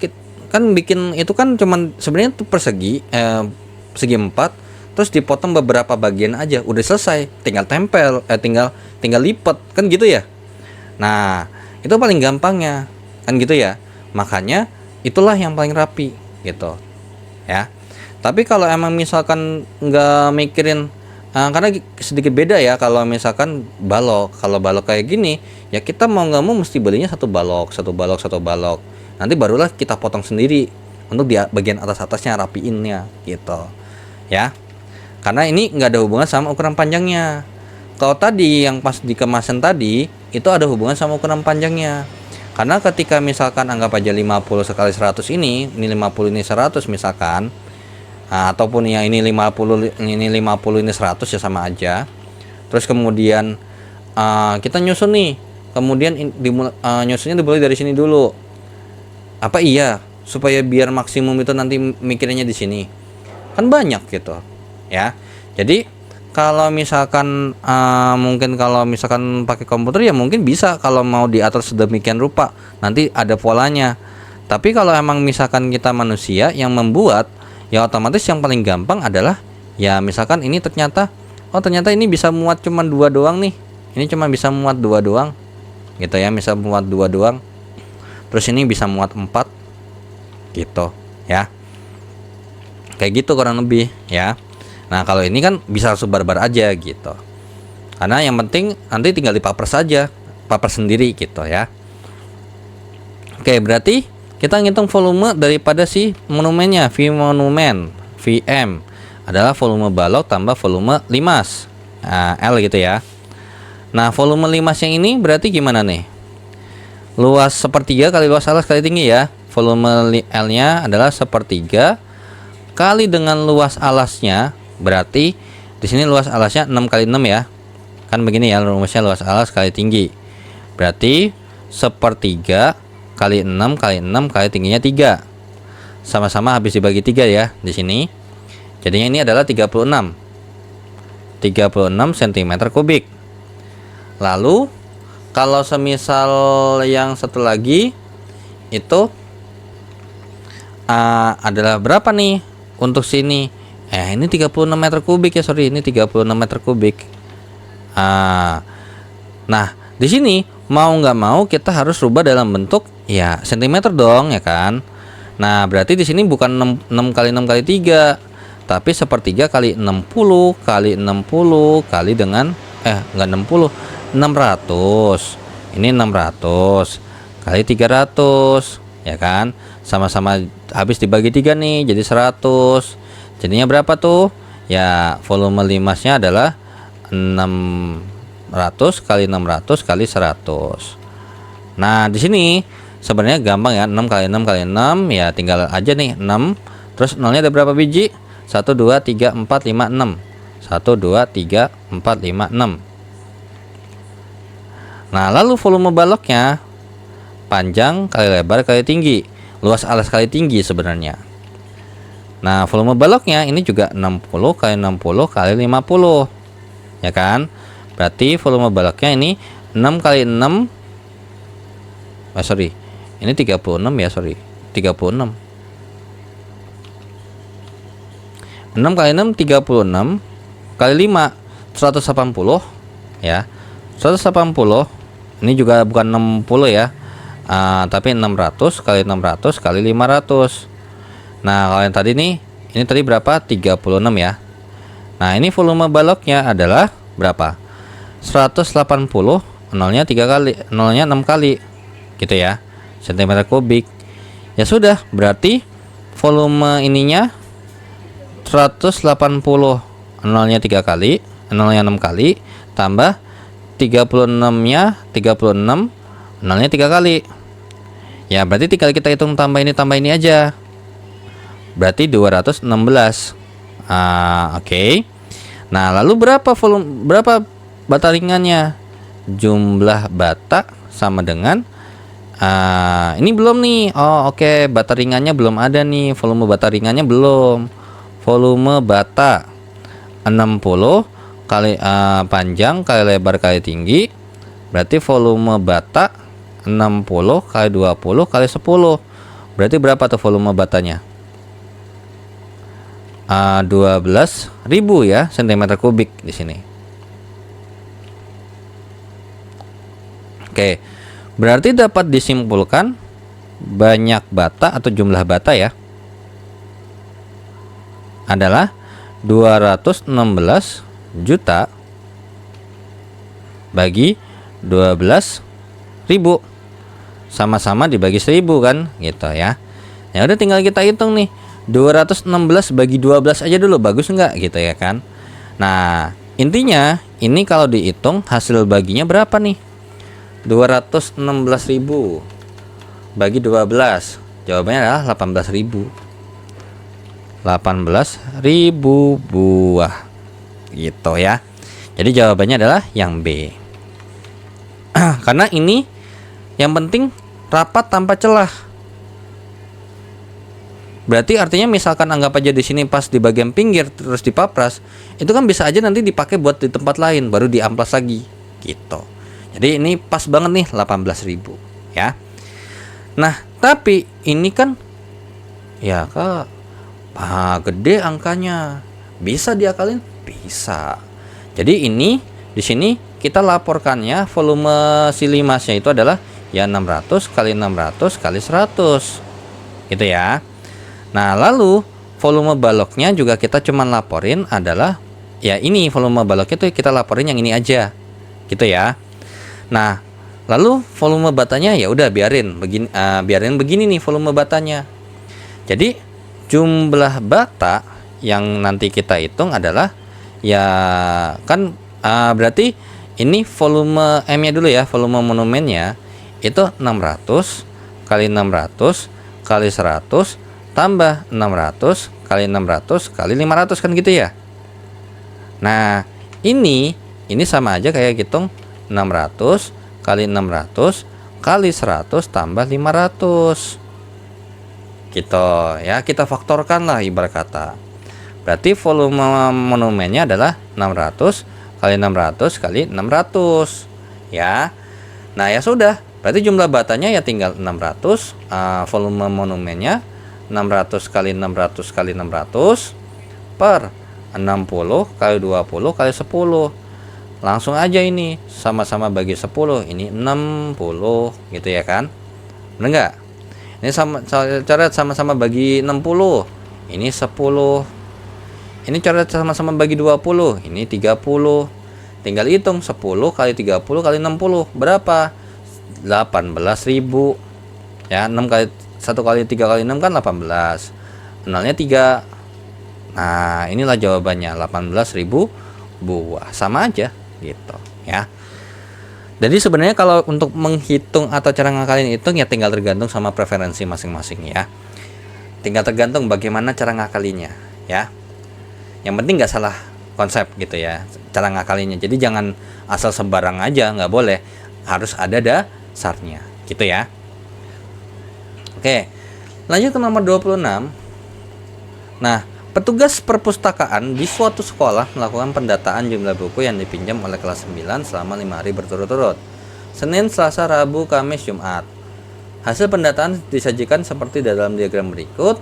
kan bikin itu kan cuman sebenarnya tuh persegi segi 4, terus dipotong beberapa bagian aja udah selesai, tinggal tempel, tinggal lipat kan gitu ya. Nah, itu paling gampangnya kan gitu ya. Makanya itulah yang paling rapi gitu ya. Tapi kalau emang misalkan nggak mikirin, karena sedikit beda ya kalau misalkan balok. Kalau balok kayak gini ya kita mau nggak mau mesti belinya satu balok. Nanti barulah kita potong sendiri untuk di bagian atasnya rapiinnya gitu ya. Karena ini nggak ada hubungan sama ukuran panjangnya. Kalau tadi yang pas di kemasan tadi itu ada hubungan sama ukuran panjangnya. Karena ketika misalkan anggap aja 50 kali 100 ini 50 ini 100 misalkan, ataupun yang ini 50 ini 100 ya sama aja. Terus kemudian kita nyusun nih, kemudian nyusunnya dimulai dari sini dulu. Apa iya supaya biar maksimum itu nanti mikirnya di sini? Kan banyak gitu ya. Jadi kalau misalkan mungkin kalau misalkan pakai komputer ya mungkin bisa kalau mau diatur sedemikian rupa, nanti ada polanya. Tapi kalau emang misalkan kita manusia yang membuat, ya otomatis yang paling gampang adalah ya misalkan ini ternyata ini bisa muat cuma 2 doang nih. Ini cuma bisa muat 2 doang. Gitu ya, bisa muat 2 doang. Terus ini bisa muat 4. Gitu ya. Kayak gitu kurang lebih ya. Nah, kalau ini kan bisa langsung barbar aja gitu. Karena yang penting nanti tinggal dipapers saja, papers sendiri gitu ya. Oke, berarti kita ngitung volume daripada si monumennya, monumen, VM adalah volume balok tambah volume limas, L gitu ya. Nah, volume limas yang ini berarti gimana nih? Luas sepertiga kali luas alas kali tinggi ya. Volume L-nya adalah sepertiga kali dengan luas alasnya. Berarti di sini luas alasnya 6 kali 6 ya. Kan begini ya rumusnya, luas alas kali tinggi. Berarti sepertiga kali 6 kali 6 kali tingginya 3. Sama-sama habis dibagi 3 ya di sini. Jadinya ini adalah 36 cm kubik. Lalu kalau semisal yang satu lagi itu adalah berapa nih? untuk sini. Ini 36 meter kubik ya, sorry, ini 36 meter kubik. Nah, di sini mau nggak mau kita harus rubah dalam bentuk ya sentimeter dong ya kan. Nah, berarti di sini bukan 6 kali 6 kali 3, tapi sepertiga kali 60 kali 60 kali dengan enggak 60, 600. Ini 600 kali 300 ya kan. Sama-sama habis dibagi 3 nih jadi 100. Jadinya berapa tuh? Ya, volume limasnya adalah 600 kali 600 kali 100. Nah, di sini sebenarnya gampang ya, 6 kali 6 kali 6 ya tinggal aja nih 6. Terus nolnya ada berapa biji? 1 2 3 4 5 6. 1 2 3 4 5 6. Nah, lalu volume baloknya panjang kali lebar kali tinggi, luas alas kali tinggi sebenarnya. Nah, volume baloknya ini juga 60 kali 60 kali 50. Ya kan? Berarti volume baloknya ini 6 kali 6. Sorry. Ini 36 ya, sorry. 36. 6 kali 6 36 kali 5 180 ya. 180. Ini juga bukan 60 ya. Tapi 600 kali 600 kali 500. Nah, kalau yang tadi nih, ini tadi berapa? 36 ya. Nah, ini volume baloknya adalah berapa? 180, nolnya 3 kali, nolnya 6 kali. Gitu ya. Sentimeter kubik. Ya sudah, berarti volume ininya 180, nolnya 3 kali, nolnya 6 kali, tambah 36-nya 36, nolnya 3 kali. Ya, berarti tinggal kita hitung tambah ini aja. Berarti 216. Oke. Nah, lalu berapa bata ringannya? Jumlah bata sama dengan ini belum nih. Oke. Bata ringannya belum ada nih. Volume bata ringannya belum. Volume bata 60 kali panjang kali lebar kali tinggi. Berarti volume bata 60 kali 20 kali 10. Berarti berapa tuh volume batanya? 12.000 ya cm kubik di sini. Oke. Berarti dapat disimpulkan banyak bata atau jumlah bata ya adalah 216 juta bagi 12.000. Sama-sama dibagi 1000 kan gitu ya. Ya udah tinggal kita hitung nih. 216 bagi 12 aja dulu, bagus enggak gitu ya kan. Nah, intinya ini kalau dihitung hasil baginya berapa nih? 216.000 bagi 12. Jawabannya adalah 18.000. 18.000 buah. Gitu ya. Jadi jawabannya adalah yang B. Karena ini yang penting rapat tanpa celah. Berarti artinya misalkan anggap aja di sini pas di bagian pinggir terus dipapras, itu kan bisa aja nanti dipakai buat di tempat lain baru diamplas lagi gitu. Jadi ini pas banget nih 18.000 ya. Nah, tapi ini kan ya Kak, gede angkanya. Bisa diakalin? Bisa. Jadi ini di sini kita laporkannya volume si limasnya itu adalah ya 600 kali 600 kali 100. Gitu ya. Nah, lalu volume baloknya juga kita cuman laporin adalah ya ini volume baloknya tuh kita laporin yang ini aja. Gitu ya. Nah, lalu volume batanya ya udah biarin begini nih volume batanya. Jadi jumlah bata yang nanti kita hitung adalah ya kan berarti ini volume M-nya dulu ya, volume monumennya itu 600 kali 600 kali 100 tambah 600 kali 600 kali 500 kan gitu ya. Nah, ini sama aja kayak hitung 600 kali 600 kali 100 tambah 500. Gitu ya, kita faktorkan lah ibarat kata. Berarti volume monumennya adalah 600 kali 600 kali 600 ya. Nah, ya sudah, berarti jumlah batanya ya tinggal 600, volume monumennya 600 kali 600 kali 600 per 60 kali 20 kali 10. Langsung aja ini sama-sama bagi 10, ini 60 gitu ya kan. Bener nggak? Ini coret sama-sama bagi 60, ini 10. Ini coret sama-sama bagi 20, ini 30. Tinggal hitung 10 kali 30 kali 60 berapa? 18.000 ya. 6 kali 1 kali 3 kali 6 kan 18, nolnya 3. Nah inilah jawabannya, 18.000 buah. Sama aja gitu ya. Jadi sebenarnya kalau untuk menghitung atau cara ngakalin itu ya tinggal tergantung sama preferensi masing-masing ya. Tinggal tergantung bagaimana cara ngakalinnya ya. Yang penting nggak salah konsep gitu ya cara ngakalinnya. Jadi jangan asal sembarang aja, nggak boleh, harus ada dasarnya gitu ya. Oke, lanjut ke nomor 26. Nah, petugas perpustakaan di suatu sekolah melakukan pendataan jumlah buku yang dipinjam oleh kelas 9 selama 5 hari berturut-turut. Senin, Selasa, Rabu, Kamis, Jumat. Hasil pendataan disajikan seperti dalam diagram berikut.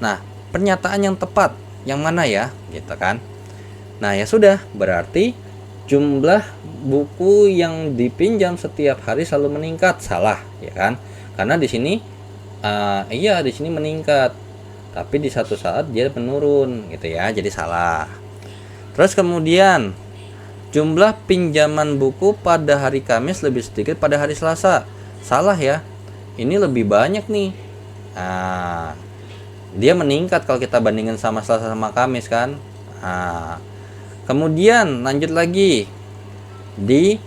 Nah, pernyataan yang tepat yang mana ya? Gitu kan. Nah, ya sudah, berarti jumlah buku yang dipinjam setiap hari selalu meningkat. Salah, ya kan? Karena di sini iya di sini meningkat, tapi di satu saat dia menurun gitu ya, jadi salah. Terus kemudian jumlah pinjaman buku pada hari Kamis lebih sedikit pada hari Selasa. Salah ya, ini lebih banyak nih. Dia meningkat kalau kita bandingkan sama Selasa sama Kamis kan. Kemudian lanjut lagi di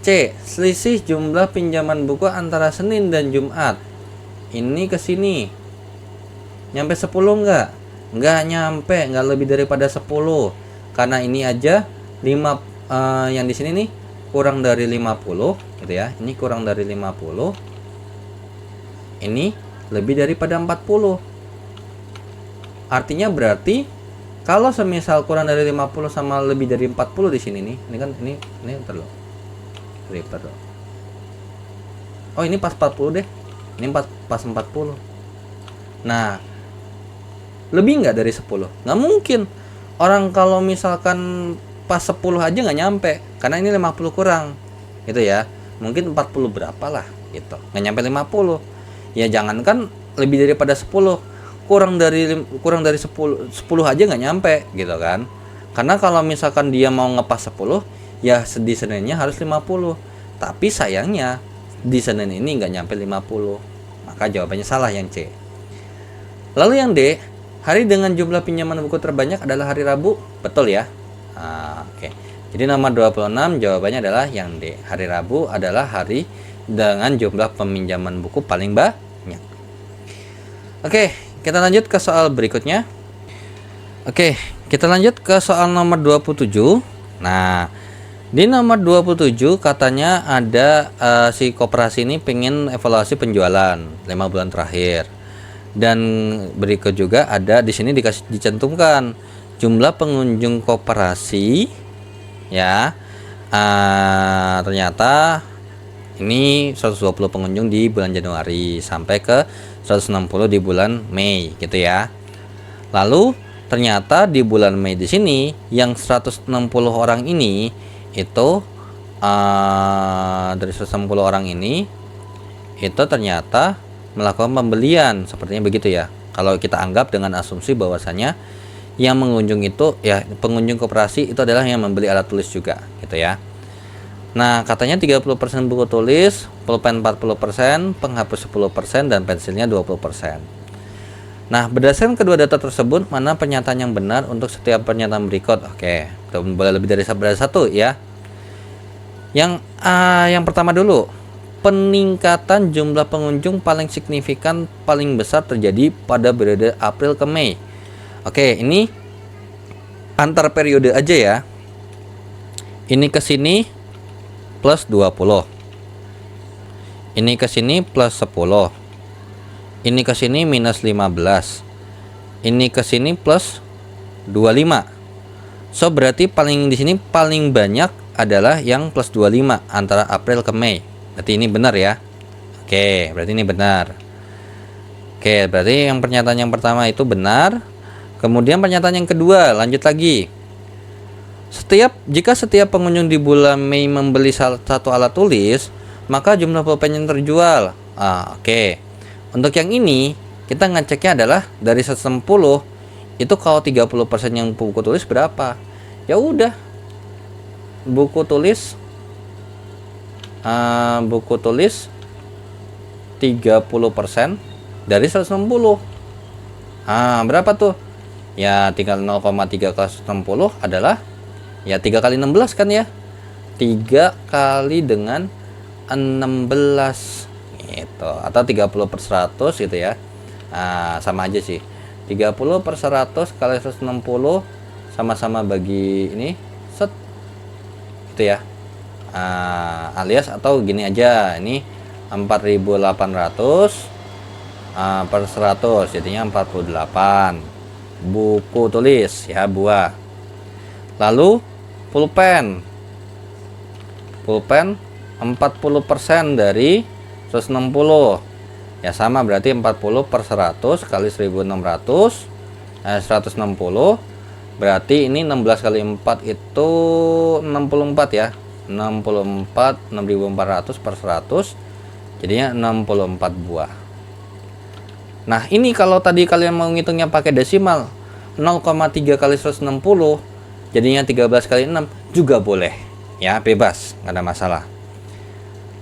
C, selisih jumlah pinjaman buku antara Senin dan Jumat. Ini ke sini nyampe 10 enggak? Enggak nyampe, enggak lebih daripada 10. Karena ini aja 5 yang di sini nih kurang dari 50 gitu ya. Ini kurang dari 50. Ini lebih daripada 40. Artinya berarti kalau semisal kurang dari 50 sama lebih dari 40 di sini nih. Ini kan ini terlalu ribet loh. Oh, ini pas 40 deh. Ini pas 40. Nah, lebih nggak dari 10? Nggak mungkin. Orang kalau misalkan pas 10 aja nggak nyampe, karena ini 50 kurang gitu ya. Mungkin 40 berapa lah gitu, nggak nyampe 50. Ya jangankan lebih daripada 10, kurang dari 10 aja nggak nyampe gitu kan. Karena kalau misalkan dia mau ngepas 10, ya di Seninnya harus 50. Tapi sayangnya di Senin ini nggak nyampe 50, maka jawabannya salah yang C. Lalu yang D, hari dengan jumlah pinjaman buku terbanyak adalah hari Rabu, betul ya? Oke. Jadi nomor 26 jawabannya adalah yang D. Hari Rabu adalah hari dengan jumlah peminjaman buku paling banyak. Oke, kita lanjut ke soal berikutnya. Oke, kita lanjut ke soal nomor 27. Nah, di nomor 27 katanya ada si koperasi ini pengen evaluasi penjualan 5 bulan terakhir. Dan berikut juga ada di sini dicantumkan jumlah pengunjung koperasi ya. Ternyata ini 120 pengunjung di bulan Januari sampai ke 160 di bulan Mei gitu ya. Lalu ternyata di bulan Mei di sini yang 160 orang ini itu dari 160 orang ini itu ternyata melakukan pembelian, sepertinya begitu ya. Kalau kita anggap dengan asumsi bahwasanya yang mengunjung itu ya pengunjung koperasi itu adalah yang membeli alat tulis juga gitu ya. Nah, katanya 30% buku tulis, pulpen 40%, penghapus 10% dan pensilnya 20%. Nah, berdasarkan kedua data tersebut, mana pernyataan yang benar untuk setiap pernyataan berikut? Oke, boleh lebih dari satu ya. Yang pertama dulu, peningkatan jumlah pengunjung paling signifikan paling besar terjadi pada periode April ke Mei. Oke, ini antar periode aja ya. Ini ke sini plus 20. Ini ke sini plus 10. Ini ke sini minus 15. Ini ke sini plus 25. So berarti paling di sini paling banyak adalah yang plus 25 antara April ke Mei. Berarti ini benar ya. Oke, berarti ini benar. Oke, berarti yang pernyataan yang pertama itu benar. Kemudian pernyataan yang kedua, lanjut lagi. Jika setiap pengunjung di bulan Mei membeli satu alat tulis, maka jumlah pulpen yang terjual. Oke. Untuk yang ini, kita ngeceknya adalah dari 160 itu kalau 30% yang buku tulis berapa? Ya udah. Buku tulis 30% dari 160. Berapa tuh? Ya tinggal 0,3 kali 160 adalah ya 3 kali 16 kan ya. 3 kali dengan 16 gitu, atau 30/100 gitu ya. Sama aja sih. 30/100 kali 160 sama-sama bagi ini set gitu ya. Alias atau gini aja, ini 4.800 per 100 jadinya 48 buku tulis ya, buah. Lalu pulpen 40% dari 160 ya, sama berarti 40/100 kali 1600 160, berarti ini 16 kali 4 itu 64 ya, 64 per 100 jadinya 64 buah. Nah ini kalau tadi kalian mau ngitungnya pakai desimal, 0,3 kali 160 jadinya 13 kali 6 juga boleh ya, bebas, nggak ada masalah.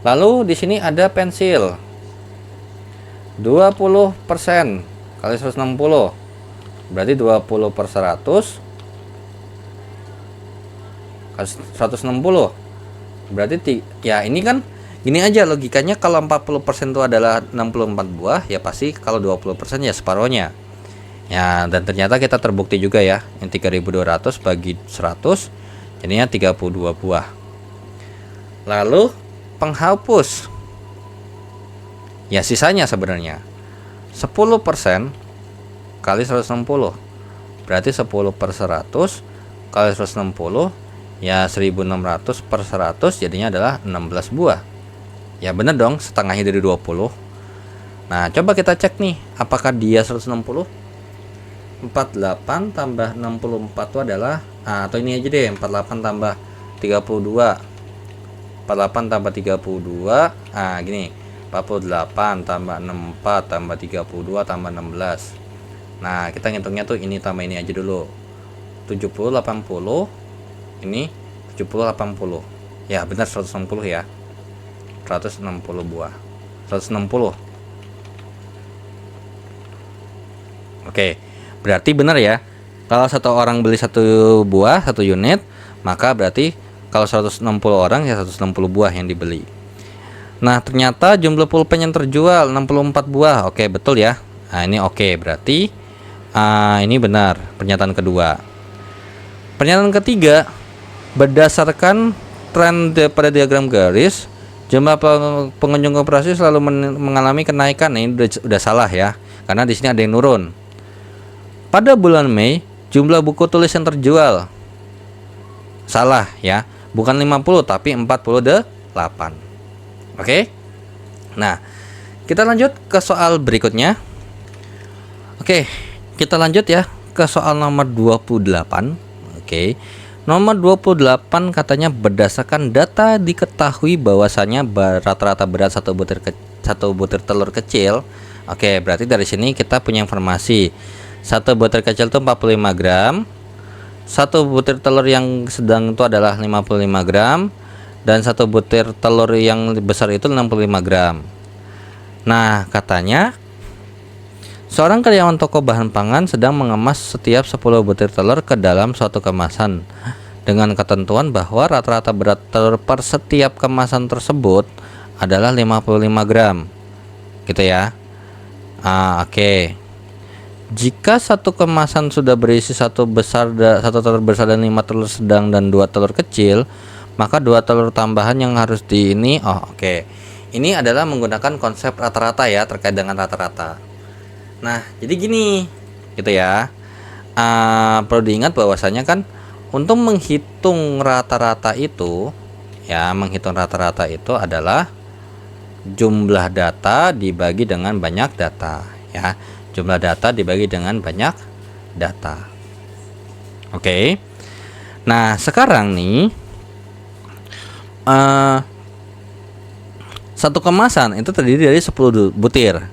Lalu di sini ada pensil 20% kali 160 berarti 20/100 kali 160 berarti ya ini kan gini aja logikanya, kalau 40% itu adalah 64 buah ya pasti kalau 20% ya separohnya ya, dan ternyata kita terbukti juga ya, yang 3.200 bagi 100 jadinya 32 buah. Lalu penghapus ya sisanya sebenarnya 10% kali 160 berarti 10/100 kali 160 ya 1600 per 100 jadinya adalah 16 buah ya, bener dong, setengahnya dari 20. Nah coba kita cek nih, apakah dia 160? 48 tambah 64 itu adalah atau ini aja deh, 48 tambah 32 48 tambah 32 gini, 48 tambah 64 tambah 32 tambah 16. Nah kita ngitungnya tuh ini tambah ini aja dulu, 70 80 ini 70 80 ya, benar 160 ya, 160 buah 160. Oke, berarti benar ya, kalau satu orang beli satu buah, satu unit, maka berarti kalau 160 orang ya 160 buah yang dibeli. Nah ternyata jumlah pulpen yang terjual 64 buah. Oke betul ya. Nah ini oke, berarti ini benar pernyataan kedua. Pernyataan ketiga, berdasarkan tren pada diagram garis, jumlah pengunjung koperasi selalu mengalami kenaikan. Ini udah salah ya, karena di sini ada yang nurun. Pada bulan Mei, jumlah buku tulis yang terjual salah ya, bukan 50 tapi 48. Oke. Nah, kita lanjut ke soal berikutnya. Oke, kita lanjut ya ke soal nomor 28. Oke. Nomor 28 katanya berdasarkan data diketahui bahwasanya rata-rata berat satu butir telur kecil. Oke, berarti dari sini kita punya informasi. Satu butir kecil itu 45 gram. Satu butir telur yang sedang itu adalah 55 gram. Dan satu butir telur yang besar itu 65 gram. Nah, katanya seorang karyawan toko bahan pangan sedang mengemas setiap 10 butir telur ke dalam suatu kemasan dengan ketentuan bahwa rata-rata berat telur per setiap kemasan tersebut adalah 55 gram. Gitu ya. Oke. Jika satu kemasan sudah berisi satu telur besar dan 5 telur sedang dan 2 telur kecil, maka 2 telur tambahan yang harus di ini. Oke. Ini adalah menggunakan konsep rata-rata ya, terkait dengan rata-rata. Nah, jadi gini, gitu ya. Perlu diingat bahwasanya kan untuk menghitung rata-rata itu, ya, menghitung rata-rata itu adalah jumlah data dibagi dengan banyak data. ya. Jumlah data dibagi dengan banyak data. Oke. Nah, sekarang nih satu kemasan itu terdiri dari 10 butir.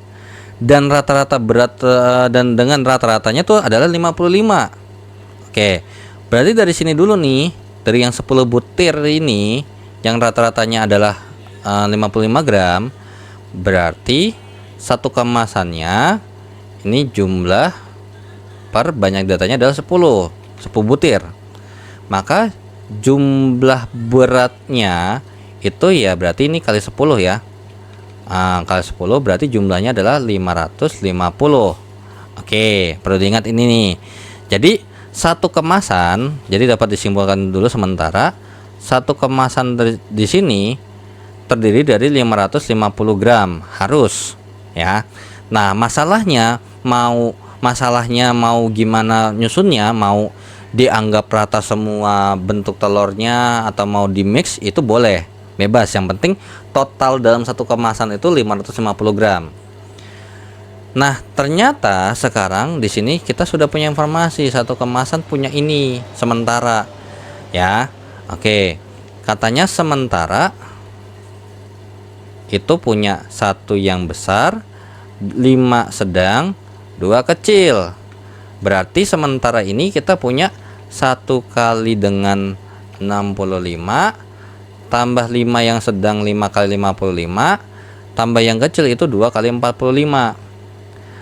Dan rata-rata berat dan dengan rata-ratanya tuh adalah 55. Oke. Berarti dari sini dulu nih, dari yang 10 butir ini yang rata-ratanya adalah 55 gram, berarti satu kemasannya ini jumlah per banyak datanya adalah 10 butir. Maka jumlah beratnya itu ya berarti ini kali 10 ya. Kali 10 berarti jumlahnya adalah 550. Oke, perlu diingat ini nih. Jadi satu kemasan, jadi dapat disimpulkan dulu sementara satu kemasan di sini terdiri dari 550 gram harus ya. Nah, masalahnya mau gimana nyusunnya, mau dianggap rata semua bentuk telurnya atau mau di mix itu boleh, bebas. Yang penting total dalam satu kemasan itu 550 gram. Nah, ternyata sekarang di sini kita sudah punya informasi satu kemasan punya ini sementara ya. Oke. Katanya sementara itu punya satu yang besar, 5 sedang, 2 kecil. Berarti sementara ini kita punya 1 kali dengan 65 tambah 5 yang sedang 5 kali 55 tambah yang kecil itu 2 kali 45.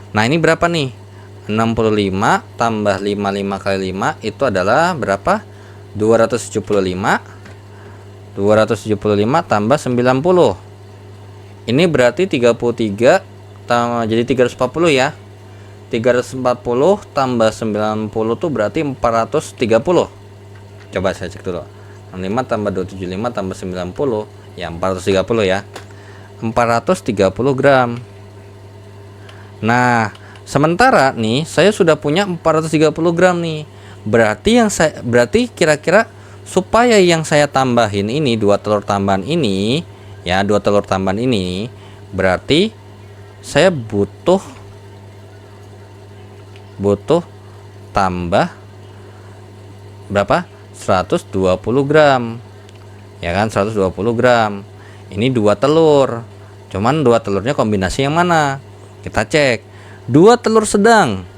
Nah, ini berapa nih? 65 tambah 5 kali 5 itu adalah berapa? 275. 275 tambah 90. Ini berarti 33 jadi 340 ya. 340 tambah 90 tuh berarti 430. Coba saya cek dulu. 65 tambah 275 tambah 90 ya 430 ya. 430 gram. Nah, sementara nih saya sudah punya 430 gram nih. Berarti kira-kira supaya yang saya tambahin ini dua telur tambahan ini ya, dua telur tambahan ini berarti saya butuh tambah berapa? 120 gram ya kan, 120 gram. Ini dua telur, cuman dua telurnya kombinasi yang mana, kita cek. Dua telur sedang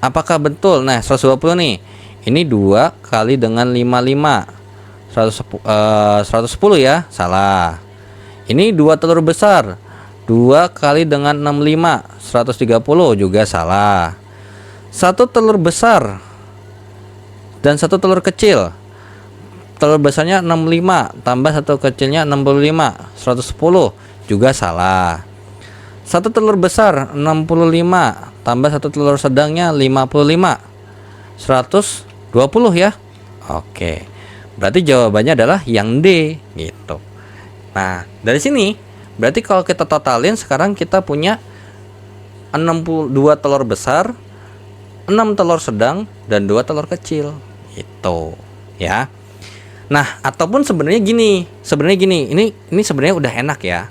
apakah betul? Nah, 120 nih, ini 2 kali dengan 55 110 ya, salah. Ini dua telur besar, 2 kali dengan 65 130 juga salah. Satu telur besar dan satu telur kecil, telur besarnya 65 tambah satu kecilnya 65 110 juga salah. Satu telur besar 65 tambah satu telur sedangnya 55 120 ya. Oke, berarti jawabannya adalah yang D gitu. Nah, dari sini berarti kalau kita totalin sekarang kita punya 62 telur besar, 6 telur sedang, dan 2 telur kecil itu ya. Nah, ataupun sebenarnya gini, ini sebenarnya udah enak ya.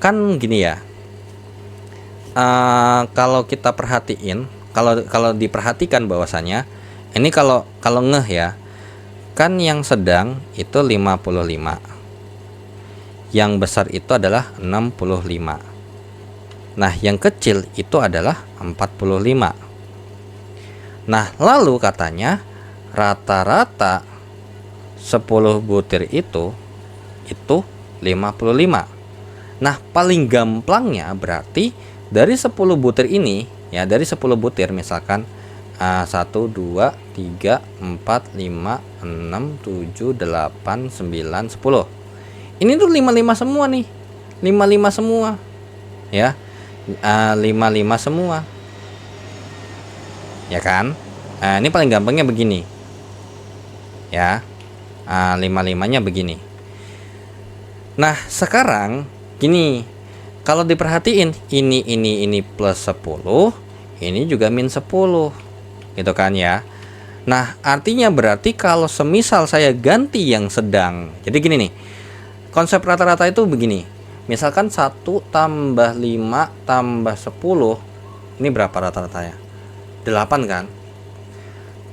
Kan gini ya. Kalau kita perhatiin, kalau diperhatikan bahwasannya ini kalau ngeh ya. Kan yang sedang itu 55. Yang besar itu adalah 65. Nah, yang kecil itu adalah 45. Nah, lalu katanya rata-rata 10 butir itu 55. Nah, paling gamplangnya berarti dari 10 butir ini ya, dari 10 butir misalkan 1 2 3 4 5 6 7 8 9 10. Ini tuh 55 semua nih. 55 semua. Ya. 55 semua. Ya kan? Ini paling gampangnya begini. Ya. 55-nya begini. Nah, sekarang gini. Kalau diperhatiin ini plus 10, ini juga min 10. Gitu kan ya. Nah, artinya berarti kalau semisal saya ganti yang sedang. Jadi gini nih. Konsep rata-rata itu begini. Misalkan 1 tambah 5 tambah 10, ini berapa rata-ratanya? 8 kan?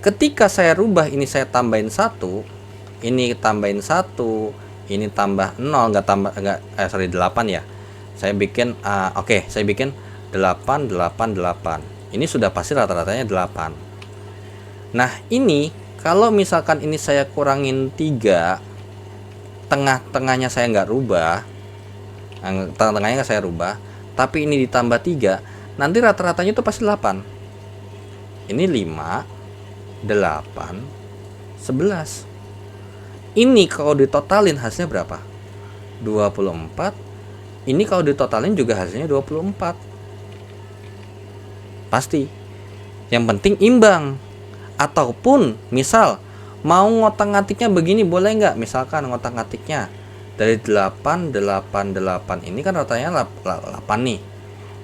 Ketika saya rubah, ini saya tambahin 1, ini tambahin 1, ini tambah 0, enggak 8 ya. Saya bikin saya bikin 8 8 8. Ini sudah pasti rata-ratanya 8. Nah, ini kalau misalkan ini saya kurangin 3, tengah-tengahnya saya nggak rubah, tengah-tengahnya nggak saya rubah, tapi ini ditambah 3, nanti rata-ratanya itu pasti 8. Ini 5, 8, 11. Ini kalau ditotalin hasilnya berapa? 24. Ini kalau ditotalin juga hasilnya 24. Pasti. Yang penting imbang. Ataupun misal mau ngotak-ngatiknya begini, boleh nggak? Misalkan ngotak-ngatiknya dari 8 8 8, ini kan ratanya 8 nih.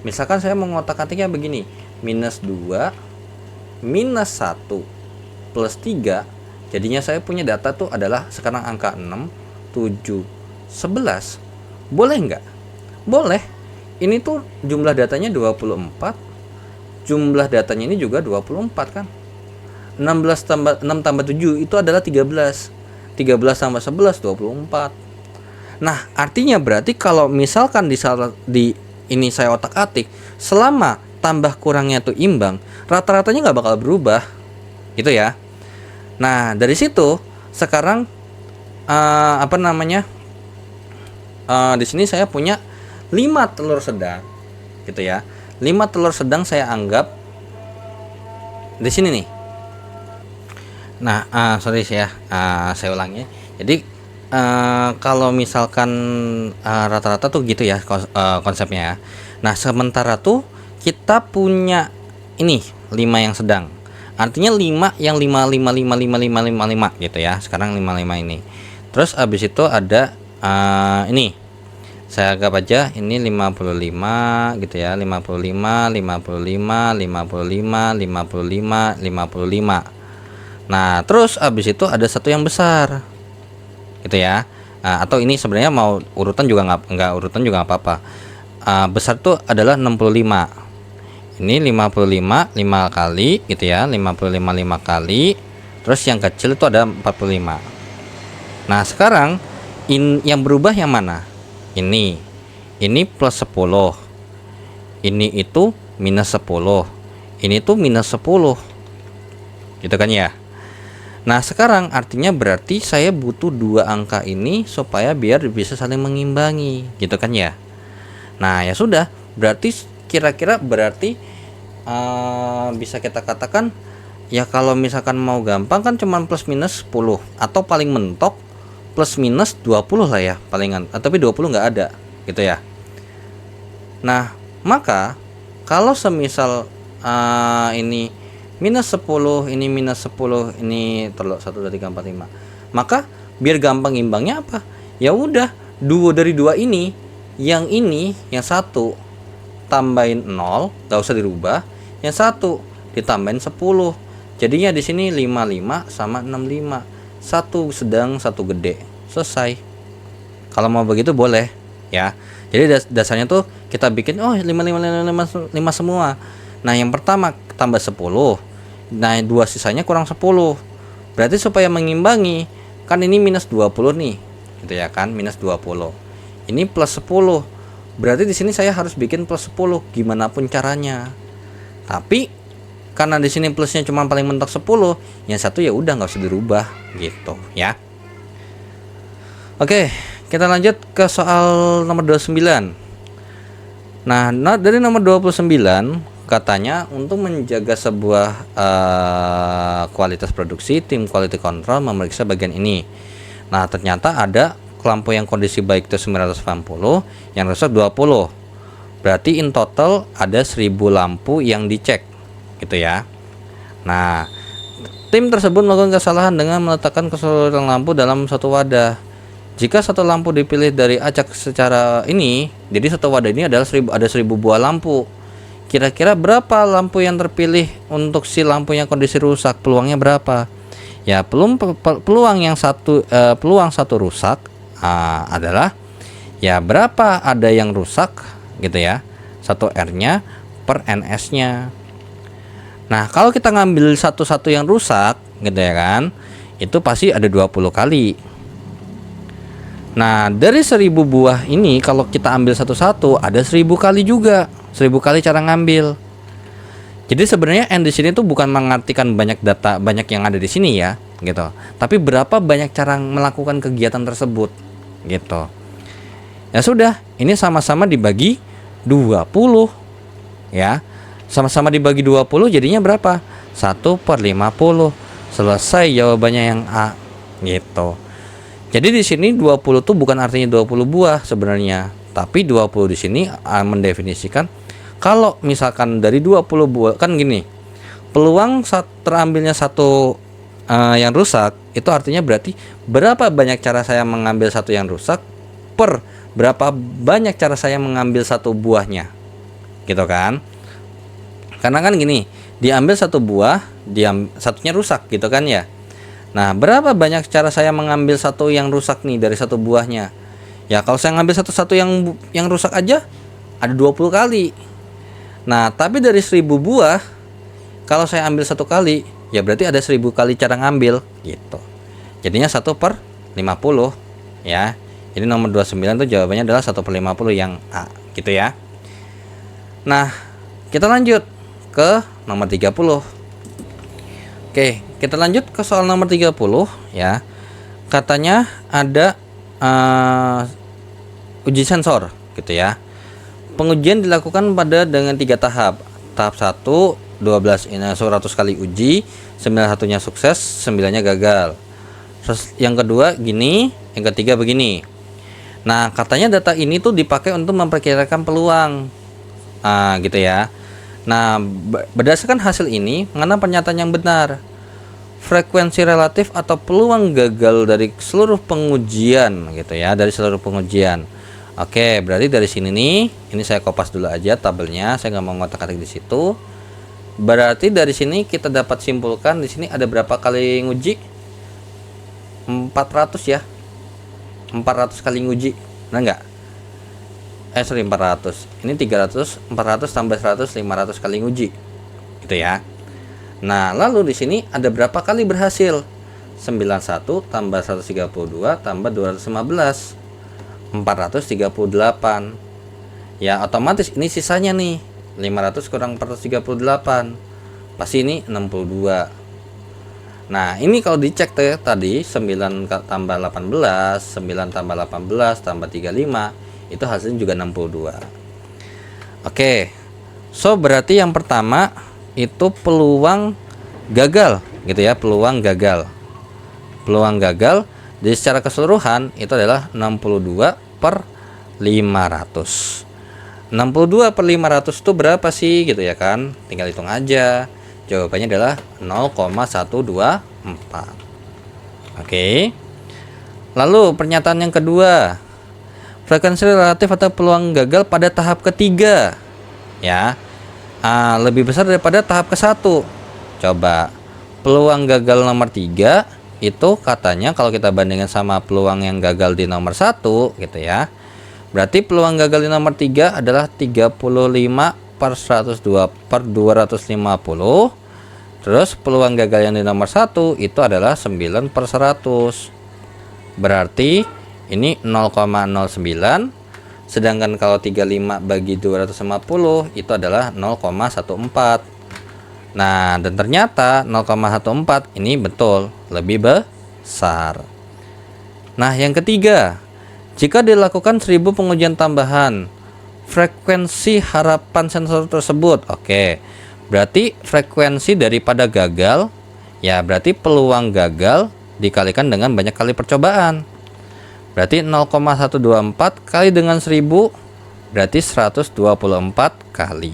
Misalkan saya mau ngotak-ngatiknya begini, minus 2 minus 1 plus 3, jadinya saya punya data tuh adalah sekarang angka 6, 7, 11. Boleh nggak? Boleh. Ini tuh jumlah datanya 24, jumlah datanya ini juga 24 kan. 16 tambah 6 tambah 7 itu adalah 13. 13 tambah 11, 24. Nah, artinya berarti kalau misalkan di ini saya otak-atik, selama tambah kurangnya tuh imbang, rata-ratanya nggak bakal berubah, gitu ya. Nah, dari situ sekarang di sini saya punya 5 telur sedang, gitu ya. 5 telur sedang saya anggap di sini nih. Nah, saya ulangi. Jadi kalau misalkan rata-rata tuh gitu ya konsepnya ya. Nah, sementara tuh kita punya ini 5 yang sedang. Artinya 5 yang 5 5 5 5 5 5 5 gitu ya. Sekarang 55 ini. Terus abis itu ada ini. Saya anggap aja ini 55 gitu ya. 55 55 55 55 55. Nah, terus abis itu ada satu yang besar. Gitu ya. Atau ini sebenarnya mau urutan juga nggak urutan juga nggak apa-apa. Besar tuh adalah 65. Ini 55 5 kali gitu ya, 55 5 kali. Terus yang kecil itu ada 45. Nah, sekarang yang berubah yang mana? Ini plus 10. Ini itu minus 10. Ini tuh minus 10. Gitu kan ya? Nah, sekarang artinya berarti saya butuh 2 angka ini supaya biar bisa saling mengimbangi, gitu kan ya? Nah, ya sudah, berarti kira-kira bisa kita katakan ya, kalau misalkan mau gampang kan cuman plus minus 10 atau paling mentok plus minus 20 lah ya palingan, tapi 20 nggak ada gitu ya. Nah, maka kalau semisal ini minus 10, ini minus 10, ini telur 1 2 3 4 5, maka biar gampang imbangnya apa? Ya udah, 2 dari 2 ini yang 1 tambahin 0, gak usah dirubah. Yang 1 ditambahin 10. Jadinya di sini 55 sama 65. 1 sedang, 1 gede. Selesai. Kalau mau begitu boleh ya. Jadi dasarnya tuh kita bikin 5 semua. Nah, yang pertama tambah 10. Nah, 2 sisanya kurang 10. Berarti supaya mengimbangi, kan ini minus 20 nih. Gitu ya kan, minus 20. Ini plus 10. Berarti di sini saya harus bikin plus 10 gimana pun caranya. Tapi karena di sini plusnya cuma paling mentok 10, yang 1 ya udah nggak usah dirubah gitu ya. Oke, kita lanjut ke soal nomor 29. Nah, dari nomor 29 katanya untuk menjaga sebuah kualitas produksi, tim quality control memeriksa bagian ini. Nah, ternyata ada lampu yang kondisi baik itu 980, yang rusak 20. Berarti in total ada 1000 lampu yang dicek gitu ya. Nah, tim tersebut melakukan kesalahan dengan meletakkan keseluruhan lampu dalam satu wadah. Jika satu lampu dipilih dari acak secara ini, jadi satu wadah ini adalah 1000 buah lampu. Kira-kira berapa lampu yang terpilih untuk si lampu yang kondisi rusak? Peluangnya berapa? Ya, peluang satu rusak adalah Ya berapa ada yang rusak gitu ya, 1 R-nya per NS-nya. Nah kalau kita ngambil satu-satu yang rusak gitu ya kan, itu pasti ada 20 kali. Nah dari 1000 buah ini kalau kita ambil satu-satu ada 1000 kali juga, 1000 kali cara ngambil. Jadi sebenarnya N di sini tuh bukan mengartikan banyak data, banyak yang ada di sini ya gitu, tapi berapa banyak cara melakukan kegiatan tersebut gitu. Ya sudah, ini sama-sama dibagi 20 ya. Sama-sama dibagi 20 jadinya berapa? 1/50. Selesai jawabannya yang A gitu. Jadi di sini 20 tuh bukan artinya 20 buah sebenarnya, tapi 20 di sini mendefinisikan kalau misalkan dari 20 buah kan gini. Peluang terambilnya satu yang rusak itu artinya berarti berapa banyak cara saya mengambil satu yang rusak per berapa banyak cara saya mengambil satu buahnya gitu kan. Karena kan gini, diambil satu buah, satunya rusak gitu kan ya. Nah berapa banyak cara saya mengambil satu yang rusak nih dari satu buahnya. Ya kalau saya ngambil satu-satu yang rusak aja ada 20 kali. Nah tapi dari 1000 buah, kalau saya ambil satu kali, ya berarti ada 1000 kali cara ngambil gitu. Jadinya 1/50 ya. Jadi nomor 29 itu jawabannya adalah 1/50 yang A gitu ya. Nah kita lanjut ke nomor 30. Oke, kita lanjut ke soal nomor 30 ya. Katanya ada uji sensor gitu ya. Pengujian dilakukan dengan 3 tahap. Tahap 1 100 kali uji, 91-nya sukses, 9-nya gagal. Terus yang kedua gini, yang ketiga begini. Nah katanya data ini tuh dipakai untuk memperkirakan peluang gitu ya. Nah berdasarkan hasil ini, mana pernyataan yang benar? Frekuensi relatif atau peluang gagal dari seluruh pengujian gitu ya, dari seluruh pengujian. Oke, berarti dari sini nih, ini saya kopas dulu aja tabelnya, saya nggak mau ngotak-atik di situ. Berarti dari sini kita dapat simpulkan di sini ada berapa kali nguji? 400 ya. 400 kali nguji, benar nggak? 400. Ini 300, 400 tambah 100, 500 kali nguji, gitu ya. Nah, lalu di sini ada berapa kali berhasil? 91 tambah 132 tambah 215, 438. Ya, otomatis ini sisanya nih, 500 kurang 438. Pasti ini 62. Nah ini kalau dicek tadi 9 tambah 18, 9 tambah 18 tambah 35, itu hasilnya juga 62. Oke, so berarti yang pertama itu peluang gagal gitu ya, peluang gagal. Peluang gagal jadi secara keseluruhan itu adalah 62/500. 62/500 itu berapa sih gitu ya kan, tinggal hitung aja. Jawabannya adalah 0,124. Oke. Lalu pernyataan yang kedua, frekuensi relatif atau peluang gagal pada tahap ketiga ya, lebih besar daripada tahap ke-1. Coba peluang gagal nomor 3 itu katanya kalau kita bandingkan sama peluang yang gagal di nomor 1 gitu ya, berarti peluang gagal di nomor 3 adalah 35/102/250. Terus peluang gagal yang di nomor 1 itu adalah 9/100. Berarti ini 0,09. Sedangkan kalau 35 bagi 250 itu adalah 0,14. Nah, dan ternyata 0,14 ini betul lebih besar. Nah, yang ketiga, jika dilakukan 1000 pengujian tambahan, frekuensi harapan sensor tersebut, oke, berarti frekuensi daripada gagal, ya berarti peluang gagal dikalikan dengan banyak kali percobaan. Berarti 0,124 kali dengan 1000 berarti 124 kali.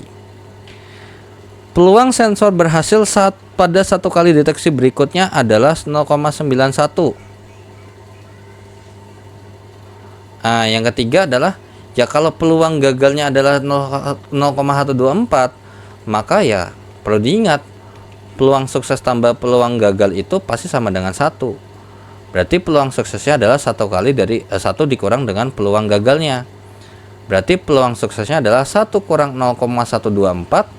Peluang sensor berhasil pada satu kali deteksi berikutnya adalah 0,91. Yang ketiga adalah ya kalau peluang gagalnya adalah 0,124, maka ya perlu diingat peluang sukses tambah peluang gagal itu pasti sama dengan 1. Berarti peluang suksesnya adalah 1 dikurang dengan peluang gagalnya. Berarti peluang suksesnya adalah 1 kurang 0,124.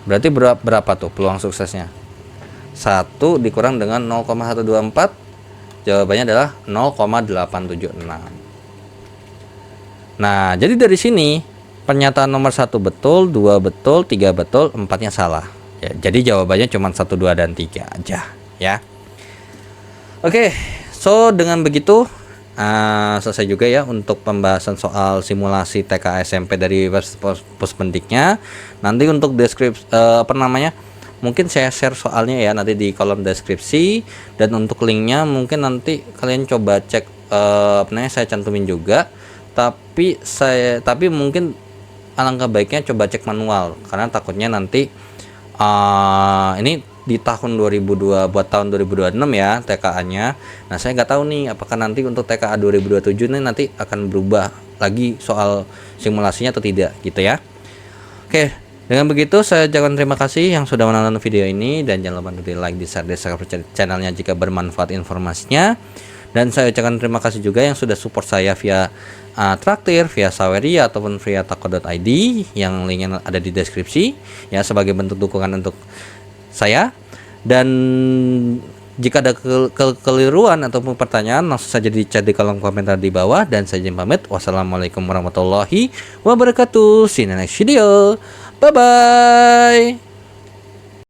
Berarti berapa tuh peluang suksesnya? 1 dikurang dengan 0,124. Jawabannya adalah 0,876. Nah, jadi dari sini pernyataan nomor 1 betul, 2 betul, 3 betul, 4-nya salah. Ya, jadi jawabannya cuma 1, 2, dan 3 aja ya. Oke, so dengan begitu selesai juga ya untuk pembahasan soal simulasi TK SMP dari Puspendiknya. Nanti untuk deskripsi mungkin saya share soalnya ya nanti di kolom deskripsi, dan untuk linknya mungkin nanti kalian coba cek saya cantumin juga. Tapi mungkin alangkah baiknya coba cek manual, karena takutnya nanti ini di tahun 2002 buat tahun 2026 ya TKA-nya. Nah, saya nggak tahu nih apakah nanti untuk TKA 2027 nih nanti akan berubah lagi soal simulasinya atau tidak gitu ya. Oke, dengan begitu saya ucapkan terima kasih yang sudah menonton video ini, dan jangan lupa untuk di like, di share, di subscribe channelnya jika bermanfaat informasinya. Dan saya ucapkan terima kasih juga yang sudah support saya via Traktir, via Saweria ataupun via Tako.id yang linknya ada di deskripsi ya, sebagai bentuk dukungan untuk saya. Dan jika ada kekeliruan ataupun pertanyaan, langsung saja di chat di kolom komentar di bawah, dan saya izin pamit. Wassalamualaikum warahmatullahi wabarakatuh. See you in the next video. Bye bye.